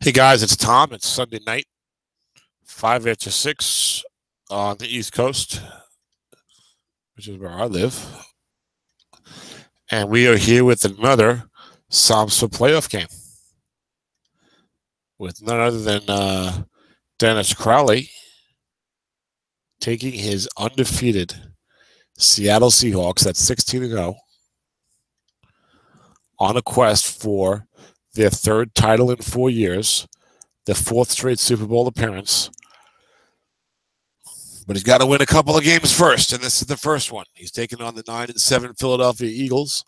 Hey guys, it's Tom. It's Sunday night, 5 after 6 on the East Coast, which is where I live. And we are here with another SOMSFA playoff game with none other than Dennis Crowley taking his undefeated Seattle Seahawks, that's 16-0, on a quest for their third title in 4 years, their fourth straight Super Bowl appearance. But he's got to win a couple of games first, and this is the first one. He's taking on the 9-7 Philadelphia Eagles,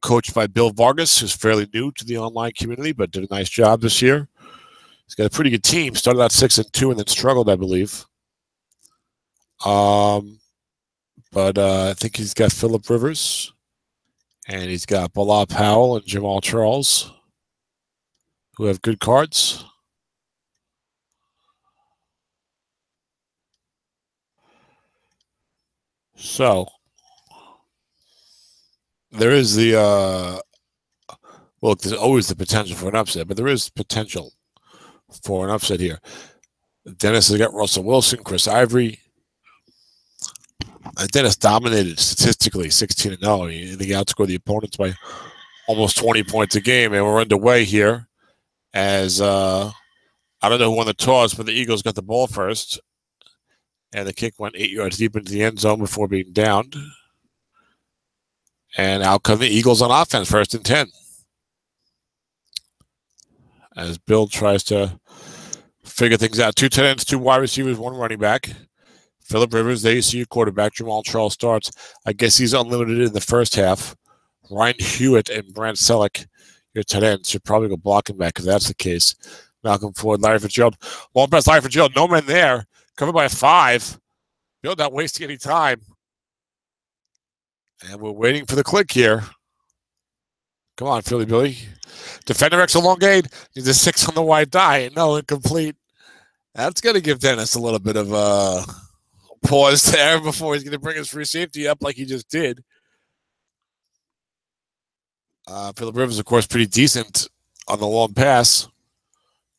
coached by Bill Vargas, who's fairly new to the online community, but did a nice job this year. He's got a pretty good team. Started out 6-2 and then struggled, I believe. But I think he's got Phillip Rivers, and he's got Bilal Powell and Jamal Charles, who have good cards. So there is the well, there's always the potential for an upset, but there is potential for an upset here. Dennis has got Russell Wilson, Chris Ivory. Dennis dominated statistically, 16-0. He outscored the opponents by almost 20 points a game, and we're underway here as I don't know who won the toss, but the Eagles got the ball first, and the kick went 8 yards deep into the end zone before being downed. And out come the Eagles on offense, 1st and 10. As Bill tries to figure things out. 2 tight ends, 2 wide receivers, 1 running back. Phillip Rivers, there you see your quarterback. Jamal Charles starts. I guess he's unlimited in the first half. Ryan Hewitt and Brant Selleck, your tight ends, should probably go blocking back if that's the case. Malcolm Ford, Larry Fitzgerald. Long pass, Larry Fitzgerald. No men there. Covered by a 5. Bill not wasting any time. And we're waiting for the click here. Come on, Philly Billy. Defender X elongate. He's a 6 on the wide die. No, incomplete. That's going to give Dennis a little bit of a pause there before he's going to bring his free safety up like he just did. Phillip Rivers, of course, pretty decent on the long pass,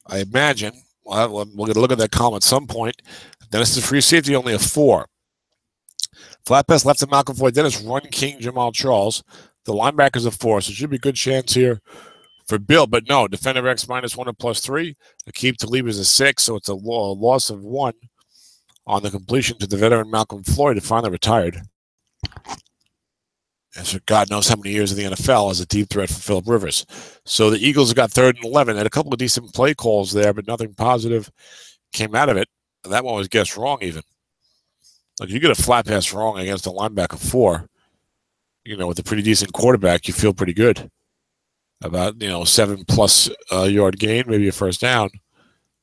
I imagine. We're going to look at that column at some point. Dennis is free safety, only a 4. Flat pass left to Malcolm Floyd. Dennis run king Jamal Charles. The linebacker's a 4, so it should be a good chance here for Bill. But no, defender X -1 and +3. Aqib Talib is a 6, so it's a loss of 1 on the completion to the veteran Malcolm Floyd, who finally retired. And for God knows how many years in the NFL as a deep threat for Phillip Rivers. So the Eagles have got 3rd and 11. Had a couple of decent play calls there, but nothing positive came out of it. And that one was guessed wrong even. Like, you get a flat pass wrong against a linebacker 4, with a pretty decent quarterback, you feel pretty good about, 7+ yard gain, maybe a first down.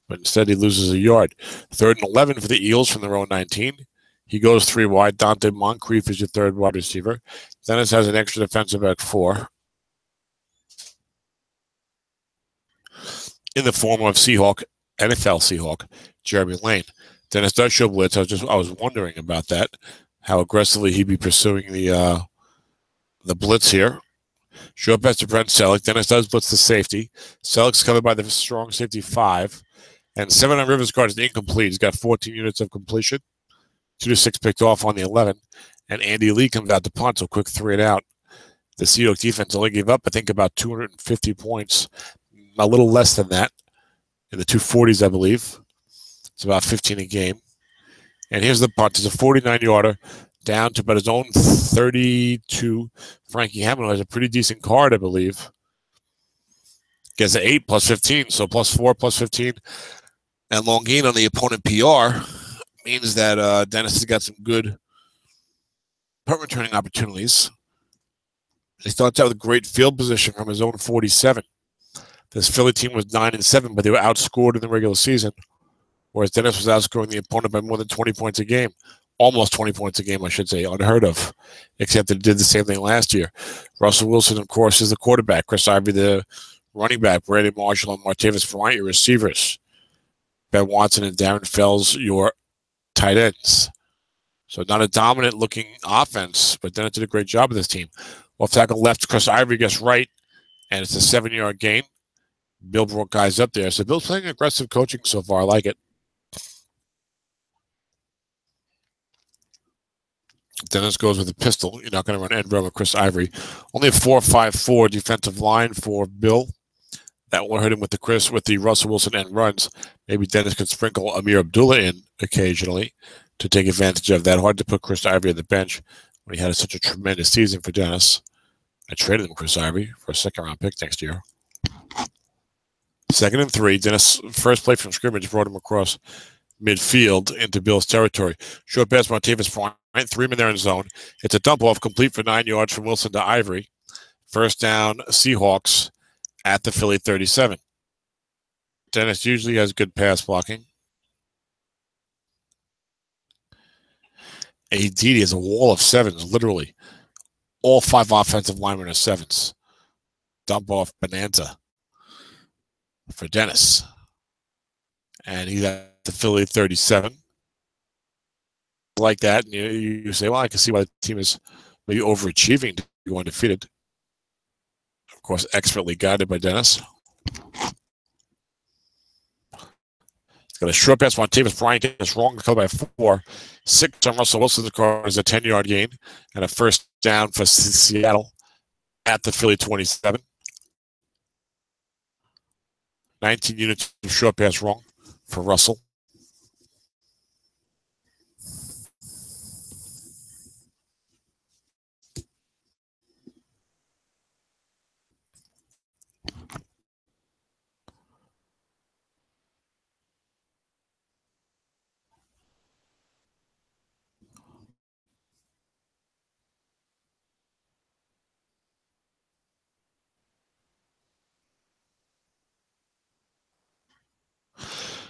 But instead he loses a yard. 3rd and 11 for the Eagles from their own 19. He goes 3 wide. Dante Moncrief is your 3rd wide receiver. Dennis has an extra defensive back 4. In the form of NFL Seahawk, Jeremy Lane. Dennis does show blitz. I was wondering about that, how aggressively he'd be pursuing the blitz here. Short pass to Brent Selleck. Dennis does blitz the safety. Selleck's covered by the strong safety 5. And 7 on Rivers' card is incomplete. He's got 14 units of completion. 2 to 6 picked off on the 11. And Andy Lee comes out to punt, so quick 3 and out. The Seahawks defense only gave up, I think, about 250 points. A little less than that. In the 240s, I believe. It's about 15 a game. And here's the punt. It's a 49-yarder down to about his own 32. Frankie Hammond has a pretty decent card, I believe. Gets an 8 +15, so +4 +15. And long gain on the opponent PR means that Dennis has got some good punt returning opportunities. He starts out with great field position from his own 47. This Philly team was 9-7, but they were outscored in the regular season, whereas Dennis was outscoring the opponent by more than 20 points a game. Almost 20 points a game, I should say, unheard of, except that it did the same thing last year. Russell Wilson, of course, is the quarterback. Chris Ivory, the running back. Brandon Marshall and Martavis Bryant, your receivers. Ben Watson and Darren Fells, your tight ends. So not a dominant-looking offense, but Dennis did a great job with this team. Off tackle left, Chris Ivory gets right, and it's a 7-yard gain. Bill brought guys up there. So Bill's playing aggressive coaching so far. I like it. Dennis goes with a pistol. You're not going to run end run with Chris Ivory. Only a 4-5-4 defensive line for Bill. That will hurt him with the Russell Wilson end runs. Maybe Dennis could sprinkle Amir Abdullah in occasionally to take advantage of that. Hard to put Chris Ivory on the bench when he had such a tremendous season for Dennis. I traded him Chris Ivory for a second-round pick next year. 2nd and 3. Dennis, first play from scrimmage, brought him across midfield into Bill's territory. Short pass from Martavis Bryant. 3 men there in zone. It's a dump off complete for 9 yards from Wilson to Ivory. First down, Seahawks at the Philly 37. Dennis usually has good pass blocking. AD has a wall of 7s, literally. All 5 offensive linemen are 7s. Dump off bonanza for Dennis. And he's at the Philly 37. Like that, and you say, well, I can see why the team is maybe overachieving to go undefeated. Of course, expertly guided by Dennis. He's got a short pass from Martavis Bryant. Gets wrong, covered by 4. 6 on Russell Wilson. The car is a 10-yard gain and a first down for Seattle at the Philly 27. 19 units of short pass wrong for Russell.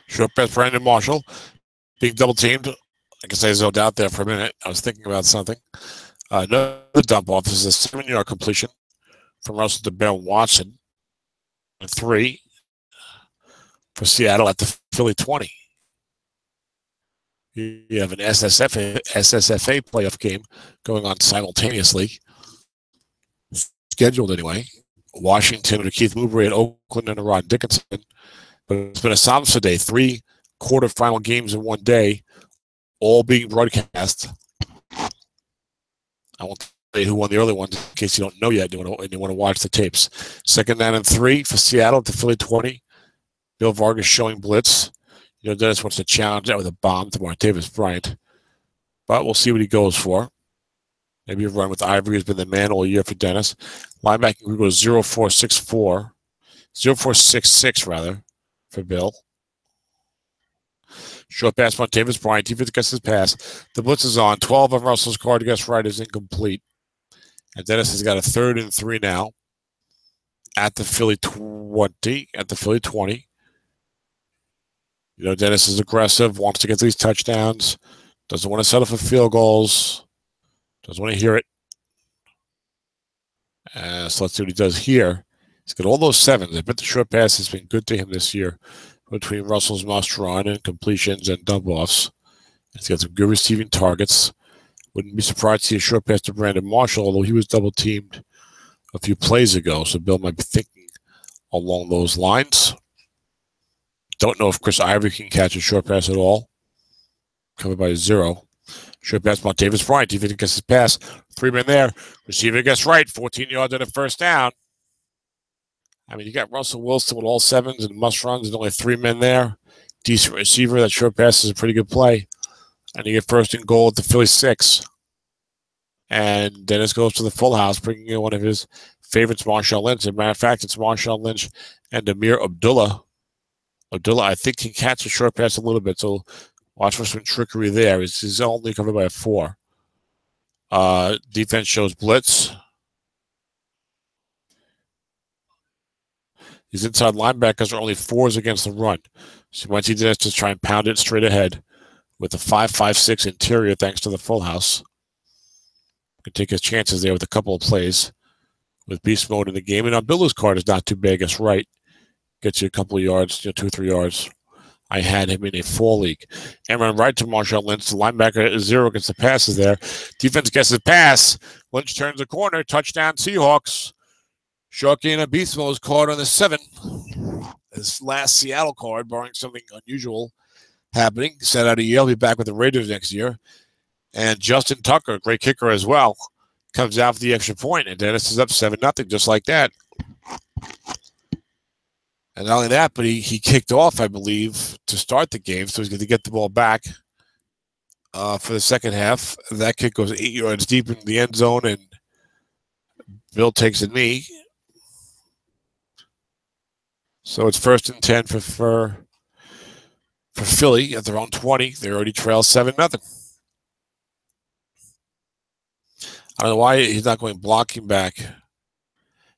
Short pass, Brandon Marshall being double teamed. I guess I zoned out there for a minute. I was thinking about something. Another dump off. This is a 7-yard completion from Russell to Ben Watson. 3 for Seattle at the Philly 20. You have an SSFA playoff game going on simultaneously. Scheduled anyway. Washington with Keith Mowbray at Oakland and Ron Dickinson. But it's been a SOMSFA day. 3 quarterfinal games in one day, all being broadcast. I won't tell you who won the early ones in case you don't know yet and you want to watch the tapes. 2nd down and 3 for Seattle at the Philly 20. Bill Vargas showing blitz. Dennis wants to challenge that with a bomb to Martavis Bryant. But we'll see what he goes for. Maybe a run with Ivory has been the man all year for Dennis. Linebacking group goes 0-4-6-4. 0-4-6-6, rather, for Bill. Short pass, Martavis Bryant. Defense gets his pass. The blitz is on. 12 on Russell's card to guess right is incomplete. And Dennis has got a 3rd and 3 now at the Philly 20. At the Philly 20. Dennis is aggressive, wants to get these touchdowns, doesn't want to settle for field goals, doesn't want to hear it. So let's see what he does here. He's got all those 7s. I bet the short pass has been good to him this year between Russell's must run and completions and dump offs. He's got some good receiving targets. Wouldn't be surprised to see a short pass to Brandon Marshall, although he was double teamed a few plays ago. So Bill might be thinking along those lines. Don't know if Chris Ivory can catch a short pass at all. Covered by 0. Short pass, Martavis Bryant. Defense gets his pass. 3 men there. Receiver gets right. 14 yards and a first down. I mean, you got Russell Wilson with all 7s and must runs and only 3 men there. Decent receiver. That short pass is a pretty good play. And you get 1st and goal at the Philly 6. And Dennis goes to the full house, bringing in one of his favorites, Marshawn Lynch. As a matter of fact, it's Marshawn Lynch and Amir Abdullah. Abdullah, I think, can catch a short pass a little bit, so watch for some trickery there. He's only covered by a 4. Defense shows blitz. These inside linebackers are only 4s against the run. So once he does, just try and pound it straight ahead with a 5-5-6 interior thanks to the full house. Can take his chances there with a couple of plays with beast mode in the game. And Abdullah's card is not too big. It's right. Gets you a couple of yards, 2 or 3 yards. I had him in a 4 league. And run right to Marshawn Lynch. The linebacker is 0 against the passes there. Defense gets his pass. Lynch turns the corner. Touchdown Seahawks. Sharky and a beast mode is caught on the 7. his last Seattle card, barring something unusual happening. Sent out a year. He'll be back with the Raiders next year. And Justin Tucker, great kicker as well, comes out for the extra point, and Dennis is up 7-0, just like that. And not only that, but he kicked off, I believe, to start the game, so he's going to get the ball back for the second half. That kick goes 8 yards deep in the end zone, and Bill takes a knee. So it's 1st and 10 for Philly at their own 20. They already trail 7-0. I don't know why he's not going blocking back.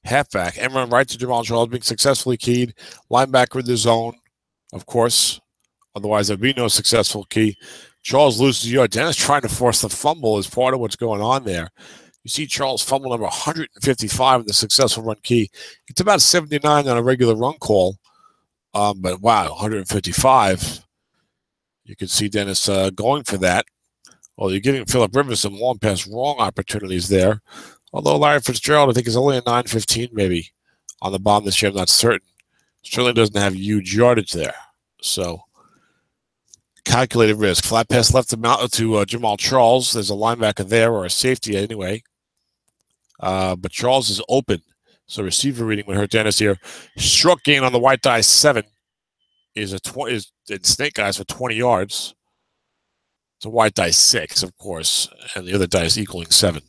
Halfback. And run right to Jamal Charles, being successfully keyed. Linebacker in the zone, of course. Otherwise, there'd be no successful key. Charles loses yard. Dennis trying to force the fumble is part of what's going on there. You see Charles fumble number 155 in the successful run key. It's about 79 on a regular run call. But wow, 155. You can see Dennis going for that. Well, you're giving Phillip Rivers some long pass wrong opportunities there. Although Larry Fitzgerald, I think, is only a 9.15 maybe on the bottom this year. I'm not certain. Sterling doesn't have huge yardage there. So, calculated risk. Flat pass left to Jamal Charles. There's a linebacker there, or a safety anyway. But Charles is open. So, receiver reading would hurt Dennis here. Short gain on the white die 7 is snake eyes for 20 yards. It's a white die 6, of course, and the other die is equaling 7.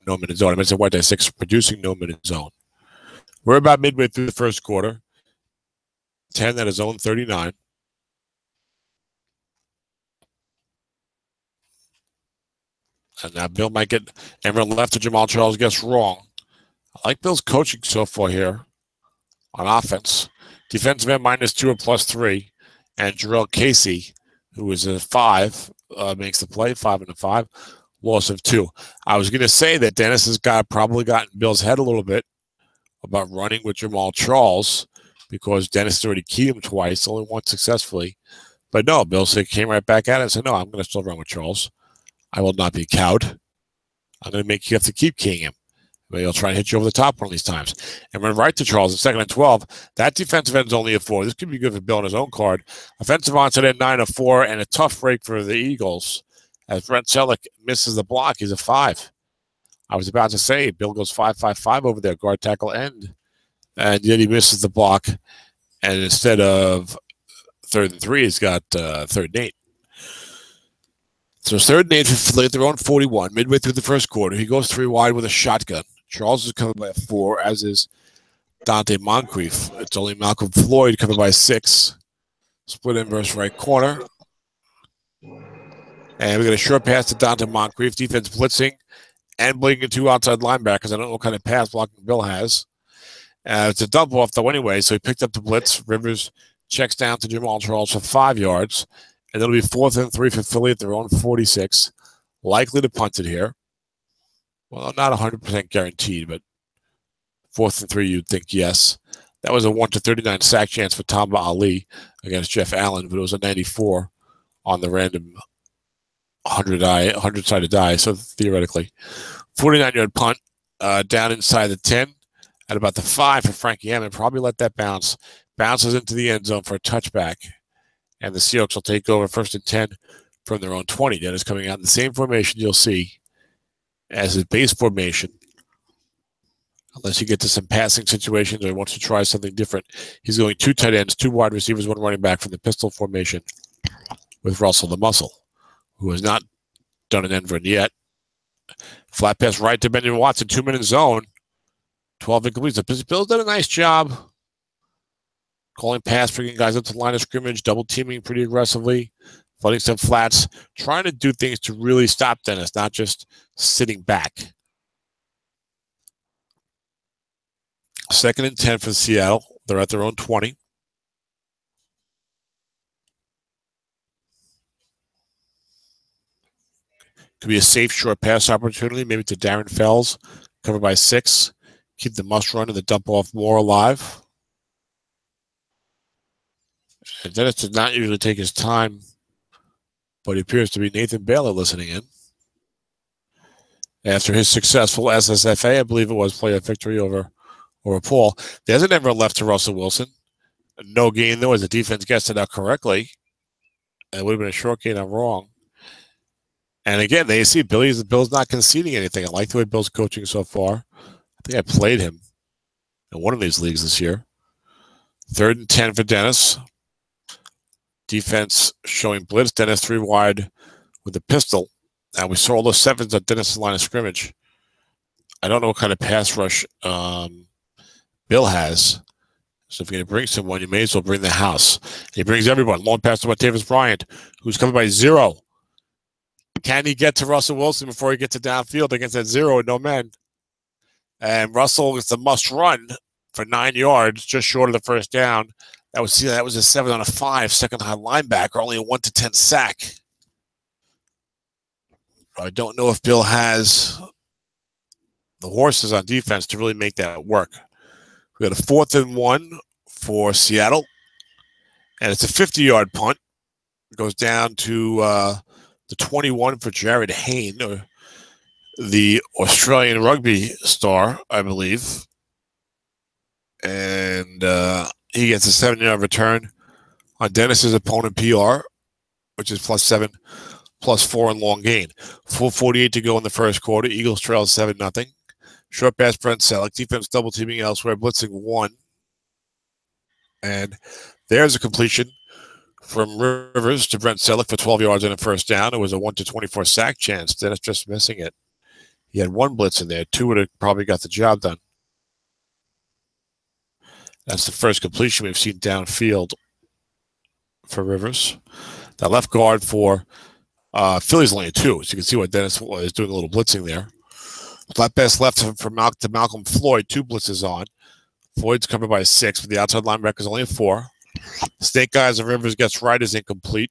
No minute zone. I mean, it's a white die 6 producing no minute zone. We're about midway through the first quarter. 10 at his own 39. And now Bill might get everyone left to Jamal Charles gets wrong. I like Bill's coaching so far here on offense. Defensive end -2 or +3. And Jarrell Casey, who is a 5, makes the play, 5 and a 5. Loss of 2. I was going to say that Dennis has probably gotten Bill's head a little bit about running with Jamal Charles because Dennis has already keyed him twice, only once successfully. But no, Bill came right back at it and said, no, I'm going to still run with Charles. I will not be cowed. I'm going to make you have to keep keying him. Maybe he'll try and hit you over the top one of these times. And run right to Charles in 2nd and 12. That defensive end's only a 4. This could be good for Bill on his own card. Offensive onside end 9 of 4, and a tough break for the Eagles. As Brent Selleck misses the block, he's a 5. I was about to say, Bill goes 5-5-5 over there, guard tackle end. And yet he misses the block. And instead of 3rd and 3, he's got 3rd and 8. So it's 3rd and 8 for Philly at their own 41, midway through the first quarter. He goes 3 wide with a shotgun. Charles is covered by a 4, as is Dante Moncrief. It's only Malcolm Floyd covered by 6. Split inverse right corner. And we got a short pass to Dante Moncrief. Defense blitzing and blinking 2 outside linebackers. I don't know what kind of pass blocking Bill has. It's a dump off, though, anyway. So he picked up the blitz. Rivers checks down to Jamal Charles for 5 yards. And it'll be 4th and 3 for Philly at their own 46. Likely to punt it here. Well, not 100% guaranteed, but 4th and 3, you'd think yes. That was a 1-39 sack chance for Tamba Ali against Jeff Allen, but it was a 94 on the random 100-sided die, so theoretically. 49-yard punt down inside the 10 at about the 5 for Frankie Hammond. Probably let that bounce. Bounces into the end zone for a touchback. And the Seahawks will take over 1st and 10 from their own 20. Dennis coming out in the same formation you'll see as his base formation. Unless you get to some passing situations or he wants to try something different. He's going 2 tight ends, 2 wide receivers, 1 running back from the pistol formation with Russell the Muscle, who has not done an end run yet. Flat pass right to Benjamin Watson, 2-minute zone. 12 incompletes. Bill's done a nice job calling pass, bringing guys up to the line of scrimmage, double teaming pretty aggressively, flooding some flats, trying to do things to really stop Dennis, not just sitting back. 2nd and 10 for Seattle. They're at their own 20. Could be a safe short pass opportunity, maybe to Darren Fells, covered by 6. Keep the must run and the dump off more alive. And Dennis did not usually take his time, but it appears to be Nathan Baylor listening in. After his successful SSFA, I believe it was, playoff victory over or a Paul. There's an ever left to Russell Wilson. No gain, though, as the defense gets it out correctly. It would have been a short gain. I'm wrong. And again, they see Bill's not conceding anything. I like the way Bill's coaching so far. I think I played him in one of these leagues this year. 3rd and 10 for Dennis. Defense showing blitz. Dennis 3 wide with a pistol. And we saw all those 7s at Dennis' line of scrimmage. I don't know what kind of pass rush Bill has. So if you're going to bring someone, you may as well bring the house. He brings everyone. Long pass to Martavis Bryant, who's coming by 0. Can he get to Russell Wilson before he gets to downfield against that 0 and no men? And Russell is the must run for 9 yards, just short of the first down. That was a 7 on a 5, second high linebacker, only a 1 to 10 sack. I don't know if Bill has the horses on defense to really make that work. We got a 4th and 1 for Seattle, and it's a 50-yard punt. It goes down to the 21 for Jared Hayne, the Australian rugby star, I believe. And he gets a 7-yard return on Dennis's opponent PR, which is +7, +4 in long gain. 4:48 to go in the first quarter. Eagles trail 7-0. Short pass, Brent Selleck. Defense double teaming elsewhere, blitzing 1. And there's a completion from Rivers to Brent Selleck for 12 yards and a first down. It was a 1 to 24 sack chance. Dennis just missing it. He had 1 blitz in there. 2 would have probably got the job done. That's the first completion we've seen downfield for Rivers. The left guard for Philly's only 2. So you can see what Dennis is doing a little blitzing there. Flat pass left to Malcolm Floyd. 2 blitzes on. Floyd's covered by 6, but the outside linebacker is only a 4. Snake eyes of Rivers gets right is incomplete.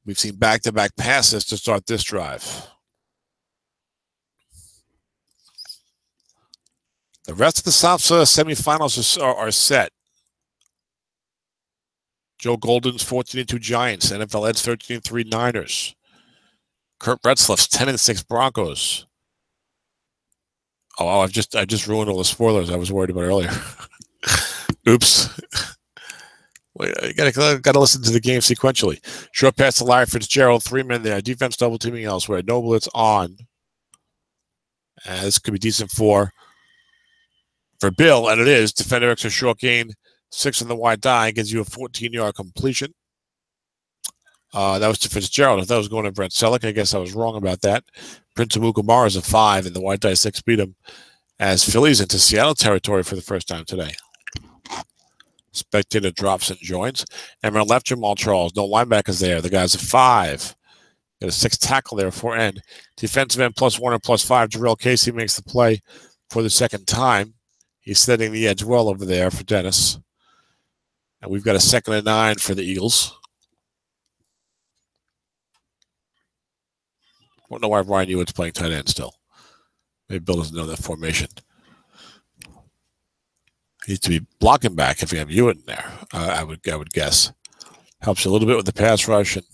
We've seen back-to-back passes to start this drive. The rest of the SOMSFA semifinals are set. Joe Golden's 14-2 Giants. NFL Ed's 13-3 Niners. Kurt Retzlaff's 10-6 Broncos. Oh, I just ruined all the spoilers I was worried about earlier. Oops. You gotta listen to the game sequentially. Short pass to Larry Fitzgerald, 3 men there. Defense double teaming elsewhere. No blitz on. This could be decent for Bill, and it is. Defender extra short gain, 6 on the wide die, gives you a 14-yard completion. That was to Fitzgerald. If that was going to Brent Selleck, I guess I was wrong about that. Prince Amukamara is a 5, and the wide die 6 beat him as Philly's into Seattle territory for the first time today. Spectator drops and joins. And on left, Jamal Charles. No linebackers there. The guy's a 5. Got a 6 tackle there for end. Defensive end +1 or +5. Jarrell Casey makes the play for the second time. He's setting the edge well over there for Dennis. And we've got a 2nd and 9 for the Eagles. I don't know why Ryan Ewan's playing tight end still. Maybe Bill doesn't know that formation. He needs to be blocking back if you have Ewan there, I would guess. Helps you a little bit with the pass rush and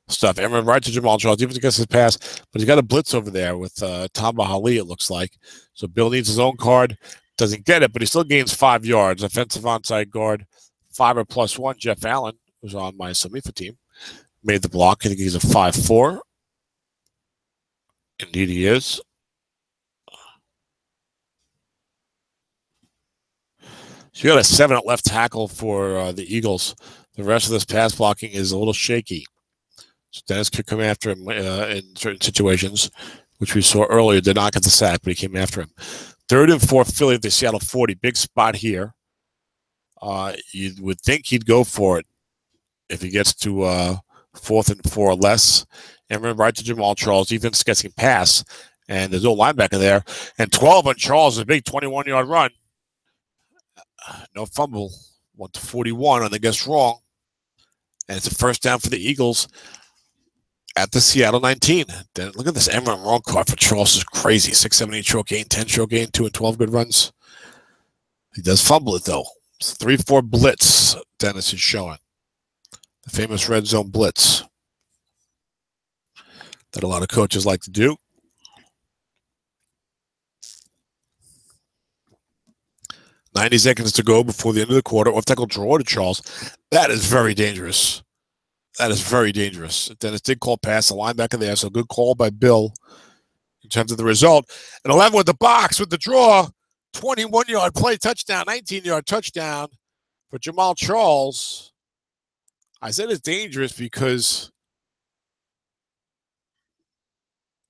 stuff. And right to Jamal Charles, even against his pass, but he's got a blitz over there with Tamba Hali, it looks like. So Bill needs his own card. Doesn't get it, but he still gains 5 yards. Offensive onside guard, 5 or +1. Jeff Allen, who's on my SOMSFA team, made the block. I think he's a 5'4". Indeed he is. So you got a 7 at left tackle for the Eagles. The rest of this pass blocking is a little shaky. So Dennis could come after him in certain situations, which we saw earlier. Did not get the sack, but he came after him. 3rd and 4, Philly at the Seattle 40. Big spot here. You would think he'd go for it if he gets to 4th and 4 or less. And remember, right to Jamal Charles. Defense gets him pass, and there's no linebacker there. And 12 on Charles, a big 21-yard run. No fumble. 1 to 41 on the guess wrong. And it's a first down for the Eagles at the Seattle 19. Then look at this Emron wrong card for Charles. Is crazy. 6, 7, 8 short gain, 10 short gain, 2 and 12 good runs. He does fumble it, though. It's 3-4 blitz Dennis is showing. The famous red zone blitz that a lot of coaches like to do. 90 seconds to go before the end of the quarter. Off tackle draw to Charles. That is very dangerous. That is very dangerous. Dennis did call pass the linebacker there, so good call by Bill in terms of the result. And 11 with the box with the draw. 21-yard play touchdown, 19-yard touchdown for Jamal Charles. I said it's dangerous because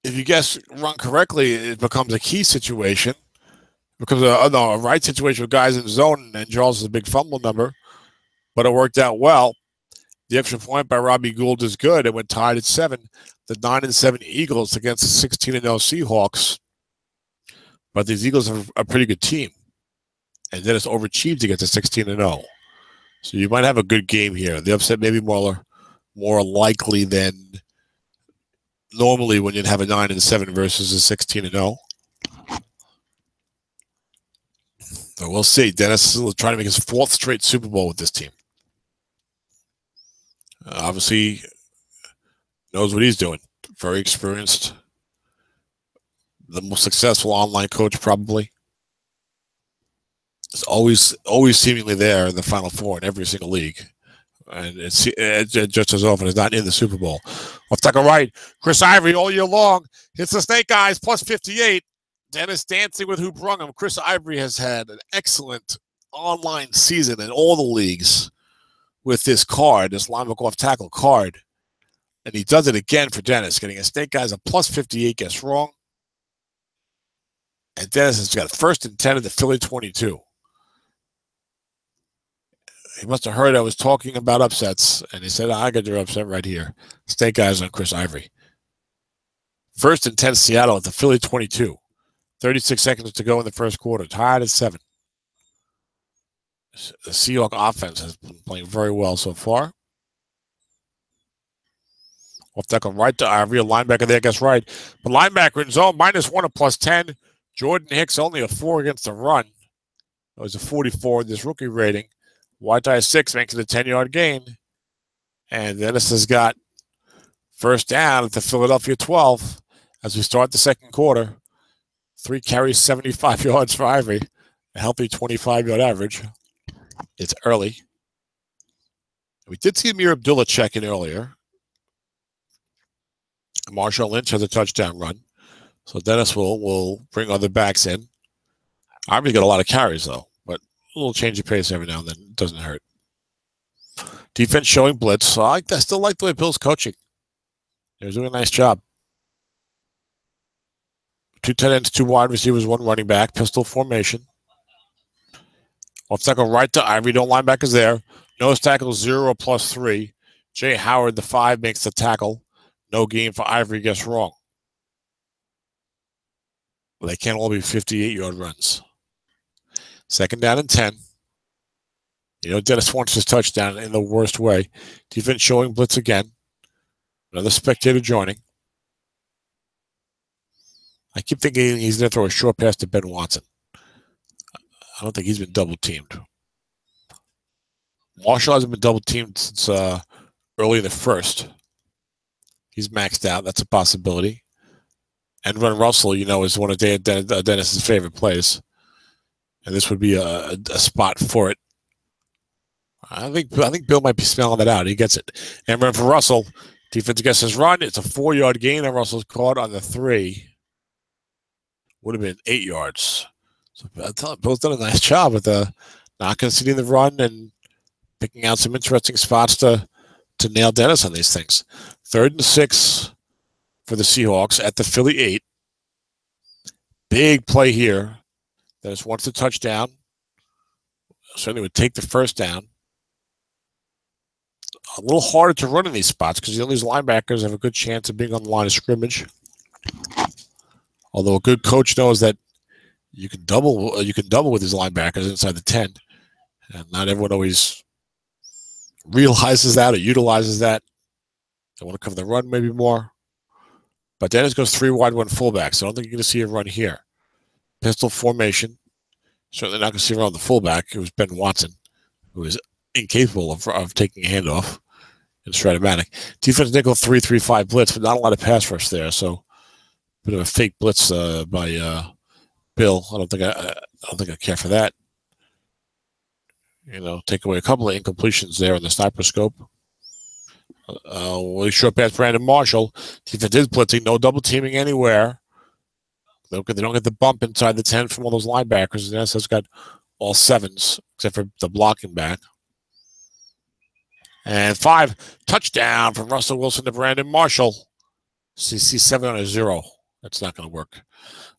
if you guess run correctly, it becomes a key situation. It becomes a right situation with guys in zone, and Charles is a big fumble number. But it worked out well. The extra point by Robbie Gould is good. It went tied at 7. The 9-7 Eagles against the 16-0 Seahawks. But these Eagles are a pretty good team. And then it's overachieved against the 16-0. So you might have a good game here. The upset may be more likely than normally when you'd have a 9-7 versus a 16-0. So we'll see. Dennis is trying to make his 4th straight Super Bowl with this team. Obviously, knows what he's doing. Very experienced. The most successful online coach, probably. It's always seemingly there in the Final Four in every single league. And it's just as often as not in the Super Bowl. Off tackle right, Chris Ivory all year long. Hits the Snake Eyes, plus 58. Dennis dancing with who brung him. Chris Ivory has had an excellent online season in all the leagues with this card, this linebacker off tackle card. And he does it again for Dennis, getting a Snake Eyes a plus 58, guess wrong. And Dennis has got 1st and 10 at the Philly 22. He must have heard I was talking about upsets, and he said, I got your upset right here. Snake Eyes on Chris Ivory. 1st and 10 Seattle at the Philly 22. 36 seconds to go in the first quarter. Tied at 7. The Seahawks offense has been playing very well so far. Off tackle right to Ivory. A linebacker there gets right. But linebacker in zone, -1 at plus 10. Jordan Hicks only a 4 against the run. It was a 44 in this rookie rating. White tie 6 makes it a 10-yard gain. And Dennis has got 1st down at the Philadelphia 12 as we start the second quarter. 3 carries, 75 yards for Ivory. A healthy 25-yard average. It's early. We did see Amir Abdullah check in earlier. Marshawn Lynch has a touchdown run. So Dennis will bring other backs in. Ivory got a lot of carries, though. But a little change of pace every now and then doesn't hurt. Defense showing blitz. So I still like the way Bill's coaching. They're doing a nice job. 2 tight ends, 2 wide receivers, 1 running back. Pistol formation. Off tackle right to Ivory. No linebackers there. Nose tackle 0 plus 3. Jay Howard, the 5, makes the tackle. No gain for Ivory, gets wrong. They can't all be 58-yard runs. 2nd down and 10. You know, Dennis wants his touchdown in the worst way. Defense showing blitz again. Another spectator joining. I keep thinking he's going to throw a short pass to Ben Watson. I don't think he's been double-teamed. Marshall hasn't been double-teamed since early in the first. He's maxed out. That's a possibility. And Run Russell, you know, is one of Dennis's favorite plays. And this would be a spot for it. I think Bill might be smelling that out. He gets it. And run for Russell. Defense gets his run. It's a 4-yard gain, and Russell's caught on the 3. Would have been 8 yards. So Bill's done a nice job with not conceding the run and picking out some interesting spots to nail Dennis on these things. 3rd and 6 for the Seahawks at the Philly 8. Big play here. Dennis wants the touchdown. Certainly would take the 1st down. A little harder to run in these spots because these linebackers have a good chance of being on the line of scrimmage. Although a good coach knows that you can double with these linebackers inside the 10. And not everyone always realizes that or utilizes that. They want to cover the run maybe more. But Dennis goes 3 wide, 1 fullback, so I don't think you're going to see a run here. Pistol formation. Certainly not going to see around the fullback. It was Ben Watson, who is incapable of taking a handoff in Strat-O-Matic. Defense nickel 3-3-5 blitz, but not a lot of pass rush there. So bit of a fake blitz by Bill. I don't think I care for that. take away a couple of incompletions there in the sniper scope. Really short pass, Brandon Marshall. Defense is blitzing, no double teaming anywhere. They don't get the bump inside the 10 from all those linebackers. The NSF's got all 7s, except for the blocking back. And 5, touchdown from Russell Wilson to Brandon Marshall. CC 7 on a 0. That's not going to work.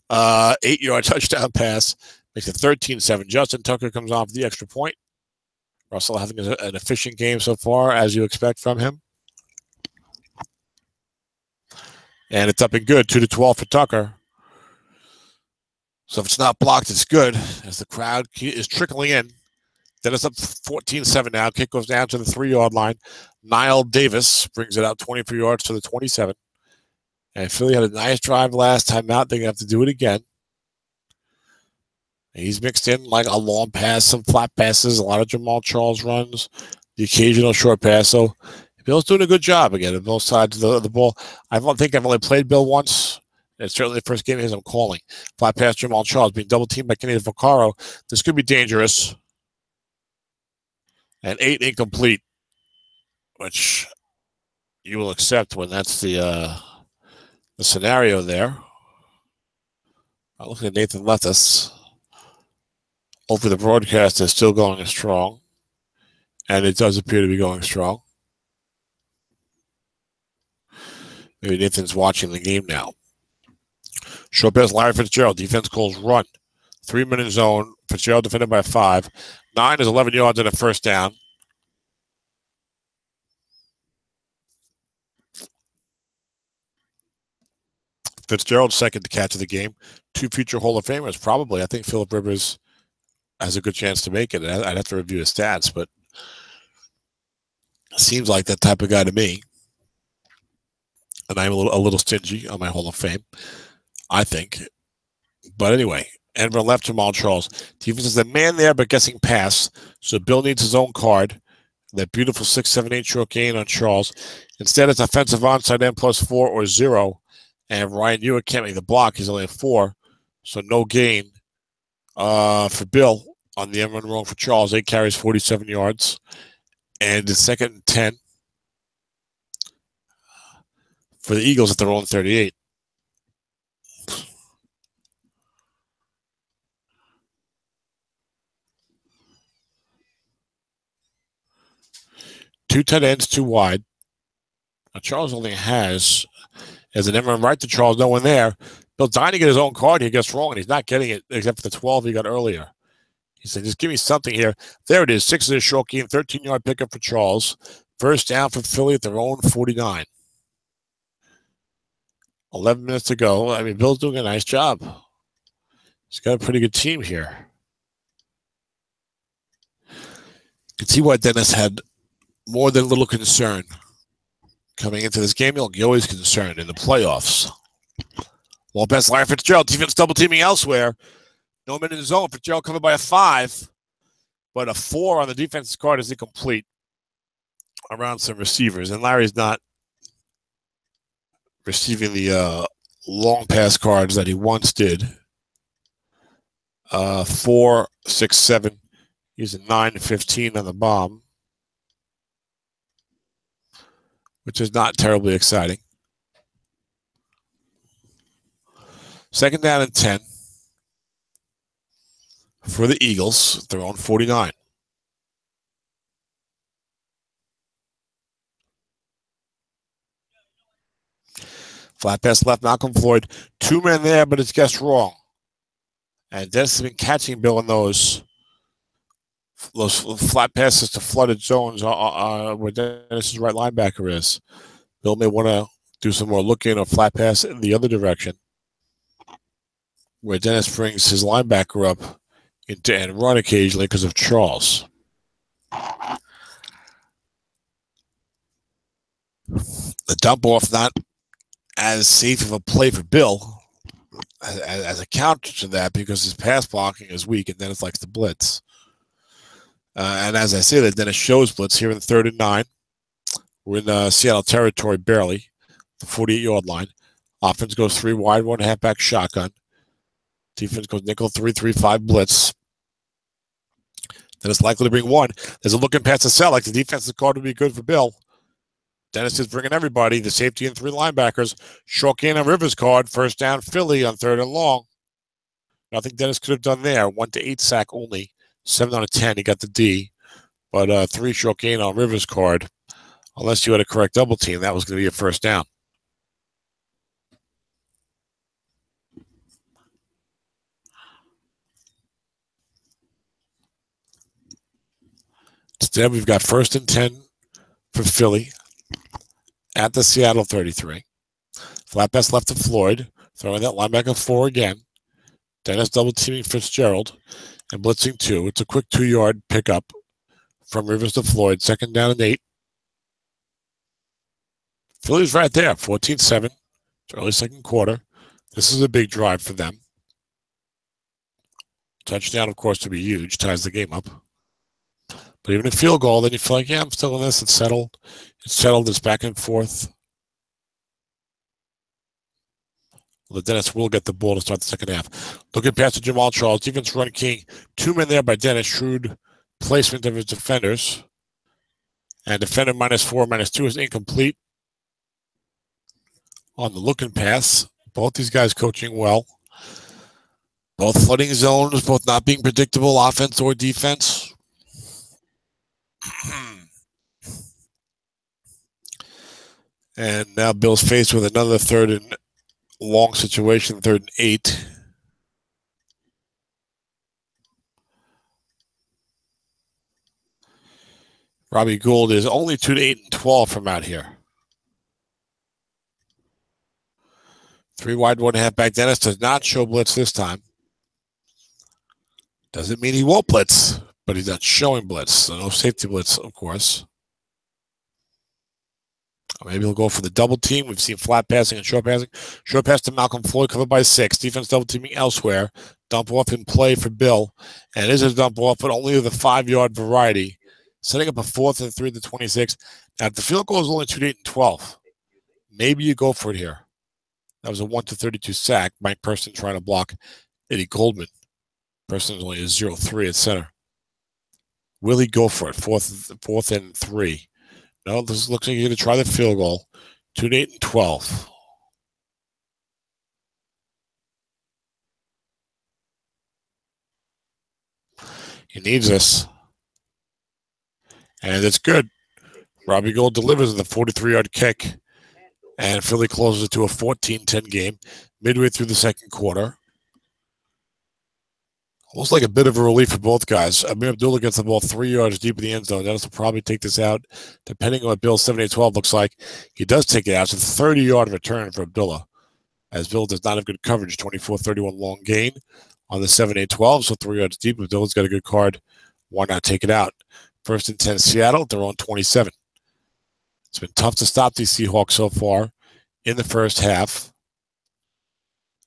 8-yard touchdown pass. Makes it 13-7. Justin Tucker comes on for the extra point. Russell having an efficient game so far, as you expect from him. And it's up and good, 2-12 for Tucker. So if it's not blocked, it's good, as the crowd is trickling in. Then it's up 14-7 now. Kick goes down to the 3-yard line. Niall Davis brings it out 24 yards to the 27. And Philly had a nice drive last time out. They're going to have to do it again. And he's mixed in like a long pass, some flat passes, a lot of Jamal Charles runs, the occasional short pass. So Bill's doing a good job again on both sides of the ball. I don't think I've only played Bill once. It's certainly the first game I'm calling. Flat pass Jamal Charles being double teamed by Kenny Vaccaro. This could be dangerous. And 8 incomplete, which you will accept when that's the scenario there. I look at Nathan Lethis. Hopefully the broadcast is still going strong. And it does appear to be going strong. Maybe Nathan's watching the game now. Short pass, Larry Fitzgerald. Defense calls run. 3-minute zone. Fitzgerald defended by 5. 9 is 11 yards and a first down. Fitzgerald's second to catch of the game. 2 future Hall of Famers, probably. I think Phillip Rivers has a good chance to make it. I'd have to review his stats, but seems like that type of guy to me. And I'm a little stingy on my Hall of Fame, I think. But anyway, Enver left Jamal Charles. Defense is a man there, but guessing pass. So Bill needs his own card. That beautiful 6-7-8 short gain on Charles. Instead, it's offensive onside end +4 or 0. And Ryan Ewick can't make the block. He's only at 4. So no gain for Bill on the end run wrong for Charles. 8 carries, 47 yards. And it's 2nd and 10 for the Eagles at their own 38. Two tight ends, 2 wide. Now Charles only has, as an end run right to Charles, no one there. Bill's dying to get his own card. He gets wrong, and he's not getting it except for the 12 he got earlier. He said, just give me something here. There it is. 6 is a short game, 13-yard pickup for Charles. First down for Philly at their own 49. 11 minutes to go. I mean, Bill's doing a nice job. He's got a pretty good team here. You can see why Dennis had more than a little concern coming into this game. You're always concerned in the playoffs. Long pass, Larry Fitzgerald. Defense double teaming elsewhere. No man in the zone. Fitzgerald covered by a 5, but a 4 on the defensive card is incomplete around some receivers. And Larry's not receiving the long pass cards that he once did. 4, 6, 7. He's a 9-15 on the bomb, which is not terribly exciting. 2nd down and 10 for the Eagles, their own 49. Flat pass left, Malcolm Floyd. 2 men there, but it's guessed wrong. And Dennis has been catching Bill in those flat passes to flooded zones where Dennis's right linebacker is. Bill may want to do some more looking or flat pass in the other direction, where Dennis brings his linebacker up into and run occasionally because of Charles. The dump off not as safe of a play for Bill as a counter to that, because his pass blocking is weak and Dennis likes to blitz. And as I say that, Dennis shows blitz here in the 3rd and 9. We're in Seattle territory barely, the 48-yard line. Offense goes 3 wide, 1 halfback shotgun. Defense goes nickel 3-3-5 blitz. then it's likely to bring one. There's a looking past the cell, like the defensive card would be good for Bill. Dennis is bringing everybody, the safety and 3 linebackers. Short gain on Rivers' card, first down Philly on 3rd and long. Nothing Dennis could have done there. 1 to 8 sack only. 7 out of 10, he got the D. But 3 short gain on Rivers' card. Unless you had a correct double team, that was going to be a first down. Instead, we've got 1st and 10 for Philly at the Seattle 33. Flat pass left to Floyd, throwing that linebacker 4 again. Dennis double teaming Fitzgerald and blitzing 2. It's a quick 2-yard pickup from Rivers to Floyd. 2nd down and 8. Philly's right there, 14-7. It's early 2nd quarter. This is a big drive for them. Touchdown, of course, to be huge, ties the game up. But even a field goal, then you feel like, yeah, I'm still in this. It's settled. It's back and forth. Well, Dennis will get the ball to start the second half. Looking past to Jamal Charles. Defense run king. 2 men there by Dennis. Shrewd placement of his defenders. And defender -4, -2 is incomplete on the looking pass. Both these guys coaching well. Both flooding zones, both not being predictable, offense or defense. And now Bill's faced with another 3rd and long situation, 3rd and 8. Robbie Gould is only 2 to 8 and 12 from out here. 3 wide, 1 halfback. Dennis does not show blitz this time. Doesn't mean he won't blitz, but he's not showing blitz. So no safety blitz, of course. Or maybe he'll go for the double team. We've seen flat passing and short passing. Short pass to Malcolm Floyd, covered by 6. Defense double teaming elsewhere. Dump off in play for Bill. And it is a dump off, but only of the 5-yard variety. Setting up a 4th and 3 to 26. Now, if the field goal is only 2 to 8 and 12, maybe you go for it here. That was a 1 to 32 sack. Mike Person trying to block Eddie Goldman. Person is only a 0-3 at center. Will he go for it? 4th and 3. No, this looks like you're going to try the field goal. 2 to 8 and 12. He needs this. And it's good. Robbie Gould delivers the 43-yard kick. And Philly closes it to a 14-10 game midway through the 2nd quarter. Almost like a bit of a relief for both guys. Amir Abdullah gets the ball 3 yards deep in the end zone. Dennis will probably take this out, depending on what Bill's 7-8-12 looks like. He does take it out. It's a 30-yard return for Abdullah, as Bill does not have good coverage. 24-31 long gain on the 7-8-12, so 3 yards deep. Abdullah's got a good card. Why not take it out? 1st and 10 Seattle. They're on 27. It's been tough to stop these Seahawks so far in the first half.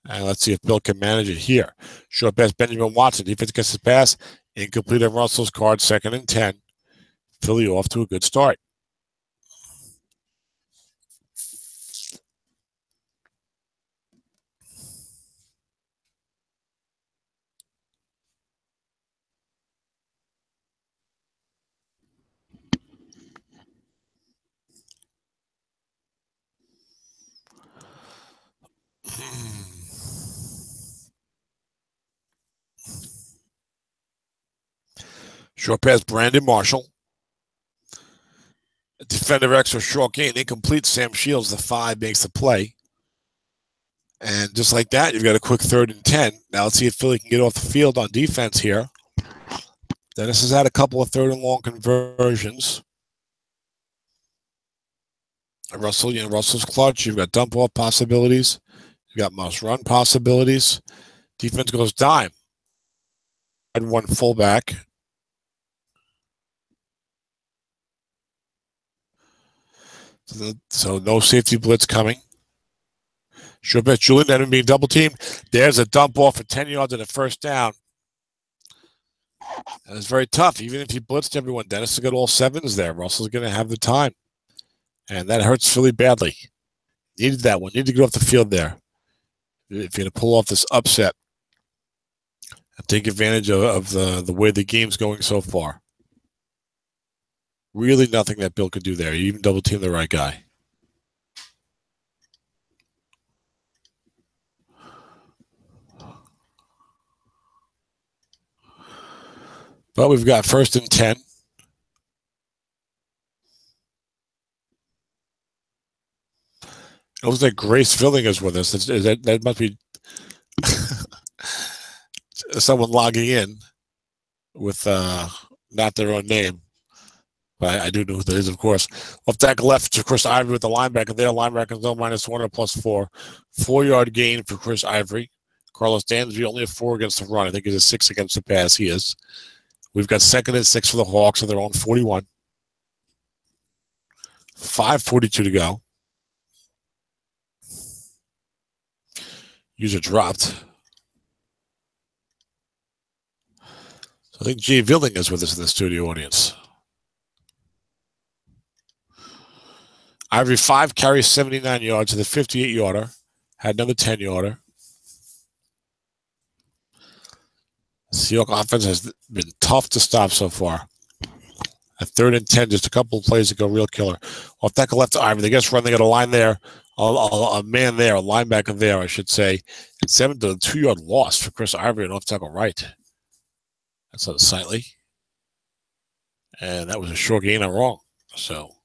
And let's see if Bill can manage it here. Short pass, Benjamin Watson. Defense gets his pass. Incomplete on Russell's card. 2nd and 10. Philly off to a good start. Short pass, Brandon Marshall. Defender extra short gain, incomplete. Sam Shields, the 5, makes the play. And just like that, you've got a quick 3rd and 10. Now let's see if Philly can get off the field on defense here. Dennis has had a couple of 3rd and long conversions. Russell's clutch. You've got dump off possibilities. You've got must run possibilities. Defense goes dime. 1 fullback. So no safety blitz coming. Sure bet Julian Edelman being double teamed. There's a dump off for 10 yards and a first down. And it's very tough. Even if he blitzed everyone, Dennis has got all 7s there. Russell's going to have the time. And that hurts Philly badly. Needed that one. Needed to get off the field there. If you're going to pull off this upset and take advantage of the way the game's going so far. Really nothing that Bill could do there. He even double teamed the right guy. But we've got 1st and 10. It looks like Grace Filling is with us. That must be someone logging in with not their own name. But I do know who that is, of course. Off tackle left to Chris Ivory with the linebacker there. Linebacker zone -1 or +4. 4-yard gain for Chris Ivory. Carlos Dansby only a 4 against the run. I think he's a 6 against the pass. He is. We've got 2nd and 6 for the Hawks on their own 41. 5:42 to go. User dropped. So I think Jay Villing is with us in the studio audience. Ivory 5 carries 79 yards to the 58-yarder. Had another 10-yarder. Seahawks offense has been tough to stop so far. At 3rd and 10, just a couple of plays to go, real killer. Off tackle left to Ivory. They guess run. They got a line there, a man there, a linebacker there, I should say. And 7 to the 2-yard loss for Chris Ivory and off tackle right. That's unsightly. And that was a short gain. I'm wrong. So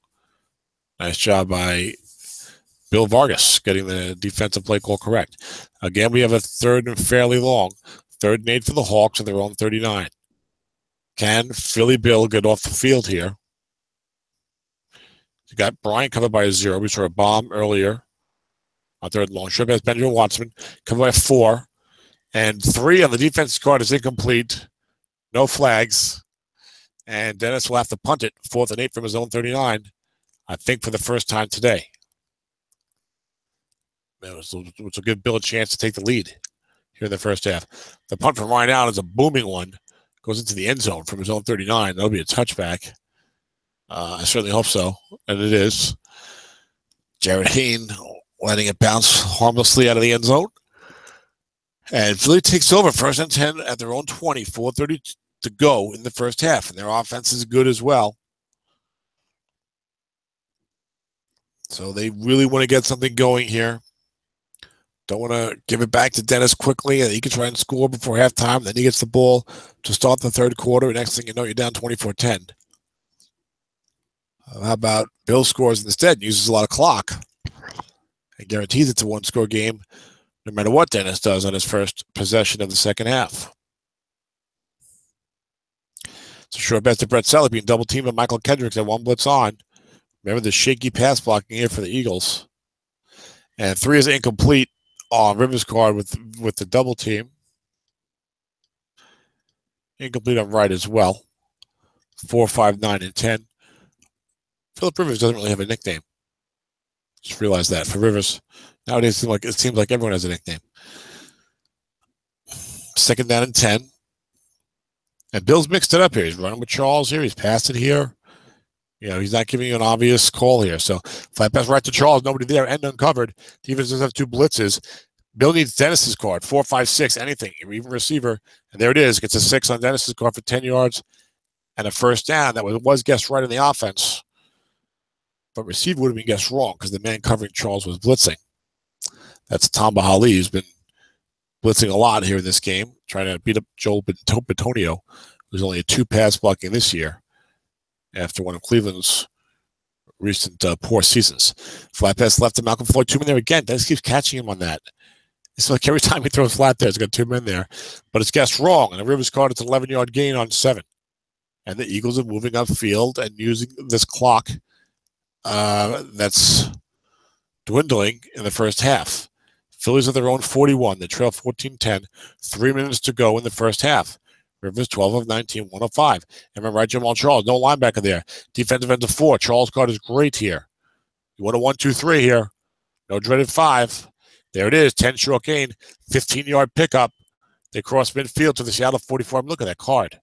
nice job by Bill Vargas getting the defensive play call correct. Again, we have a 3rd and fairly long. 3rd and 8 for the Hawks at their own 39. Can Philly Bill get off the field here? You got Bryant covered by a 0. We saw a bomb earlier on 3rd and long. Short pass, Benjamin Watson covered by 4. And 3 on the defensive card is incomplete. No flags. And Dennis will have to punt it. 4th and 8 from his own 39. I think for the first time today. Which will give Bill a chance to take the lead here in the first half. The punt from Ryan Allen is a booming one. Goes into the end zone from his own 39. That'll be a touchback. I certainly hope so. And it is. Jared Hayne letting it bounce harmlessly out of the end zone. And Philly takes over 1st and 10 at their own 20. 4:30 to go in the first half. And their offense is good as well. So they really want to get something going here. Don't want to give it back to Dennis quickly. He can try and score before halftime. Then he gets the ball to start the 3rd quarter. Next thing you know, you're down 24-10. How about Bill scores instead? Uses a lot of clock. And guarantees it's a 1-score game no matter what Dennis does on his first possession of the second half. It's a short pass to Brett Selley being double teamed by Michael Kendricks at 1 blitz on. Remember the shaky pass blocking here for the Eagles. And 3 is incomplete on Rivers' card with the double team. Incomplete on right as well. 4, 5, 9, and 10. Phillip Rivers doesn't really have a nickname. Just realized that for Rivers. Nowadays, it seems like everyone has a nickname. 2nd down and 10. And Bill's mixed it up here. He's running with Charles here. He's passed it here. You know, he's not giving you an obvious call here. So, flat pass right to Charles. Nobody there. End uncovered. Defense doesn't have 2 blitzes. Bill needs Dennis's card. 4, 5, 6, anything. Even receiver. And there it is. Gets a 6 on Dennis's card for 10 yards and a 1st down. That was guessed right in the offense. But receiver would have been guessed wrong because the man covering Charles was blitzing. That's Tom Bahali, who's been blitzing a lot here in this game, trying to beat up Joel Bitonio, who's only a 2 pass blocking this year after one of Cleveland's recent poor seasons. Flat pass left to Malcolm Floyd. 2 men there again. Dennis keeps catching him on that. It's like every time he throws flat there, it's got 2 men there. But it's guessed wrong. And the Rivers card, it's an 11-yard gain on 7. And the Eagles are moving upfield and using this clock that's dwindling in the first half. Phillies at their own 41. They trail 14-10. 3 minutes to go in the first half. Rivers 12 of 19, 105. And remember, right, Jamal Charles, no linebacker there. Defensive end of 4. Charles' card is great here. You want a 1, 2, 3 here. No dreaded 5. There it is, 10 short gain, 15-yard pickup. They cross midfield to the Seattle 44. Look at that card.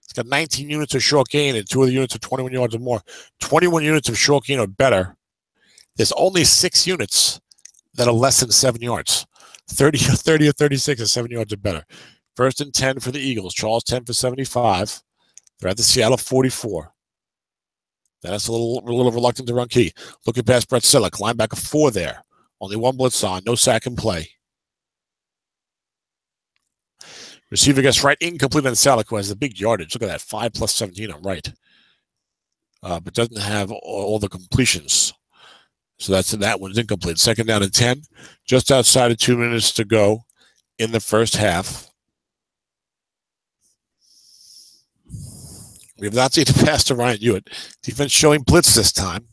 It's got 19 units of short gain and 2 of the units are 21 yards or more. 21 units of short gain or better. There's only 6 units that are less than 7 yards. 30 or 36 or 7 yards or better. First and 10 for the Eagles. Charles 10 for 75. They're at the Seattle 44. That's a little reluctant to run key. Looking past Brett Selleck, linebacker 4 there. Only one blitz on, no sack in play. Receiver gets right, incomplete on Selleck, who has the big yardage. Look at that, 5 plus 17 on right. But doesn't have all the completions. So that one's incomplete. Second down and 10, just outside of 2 minutes to go in the first half. We have not seen a pass to Ryan Hewitt. Defense showing blitz this time.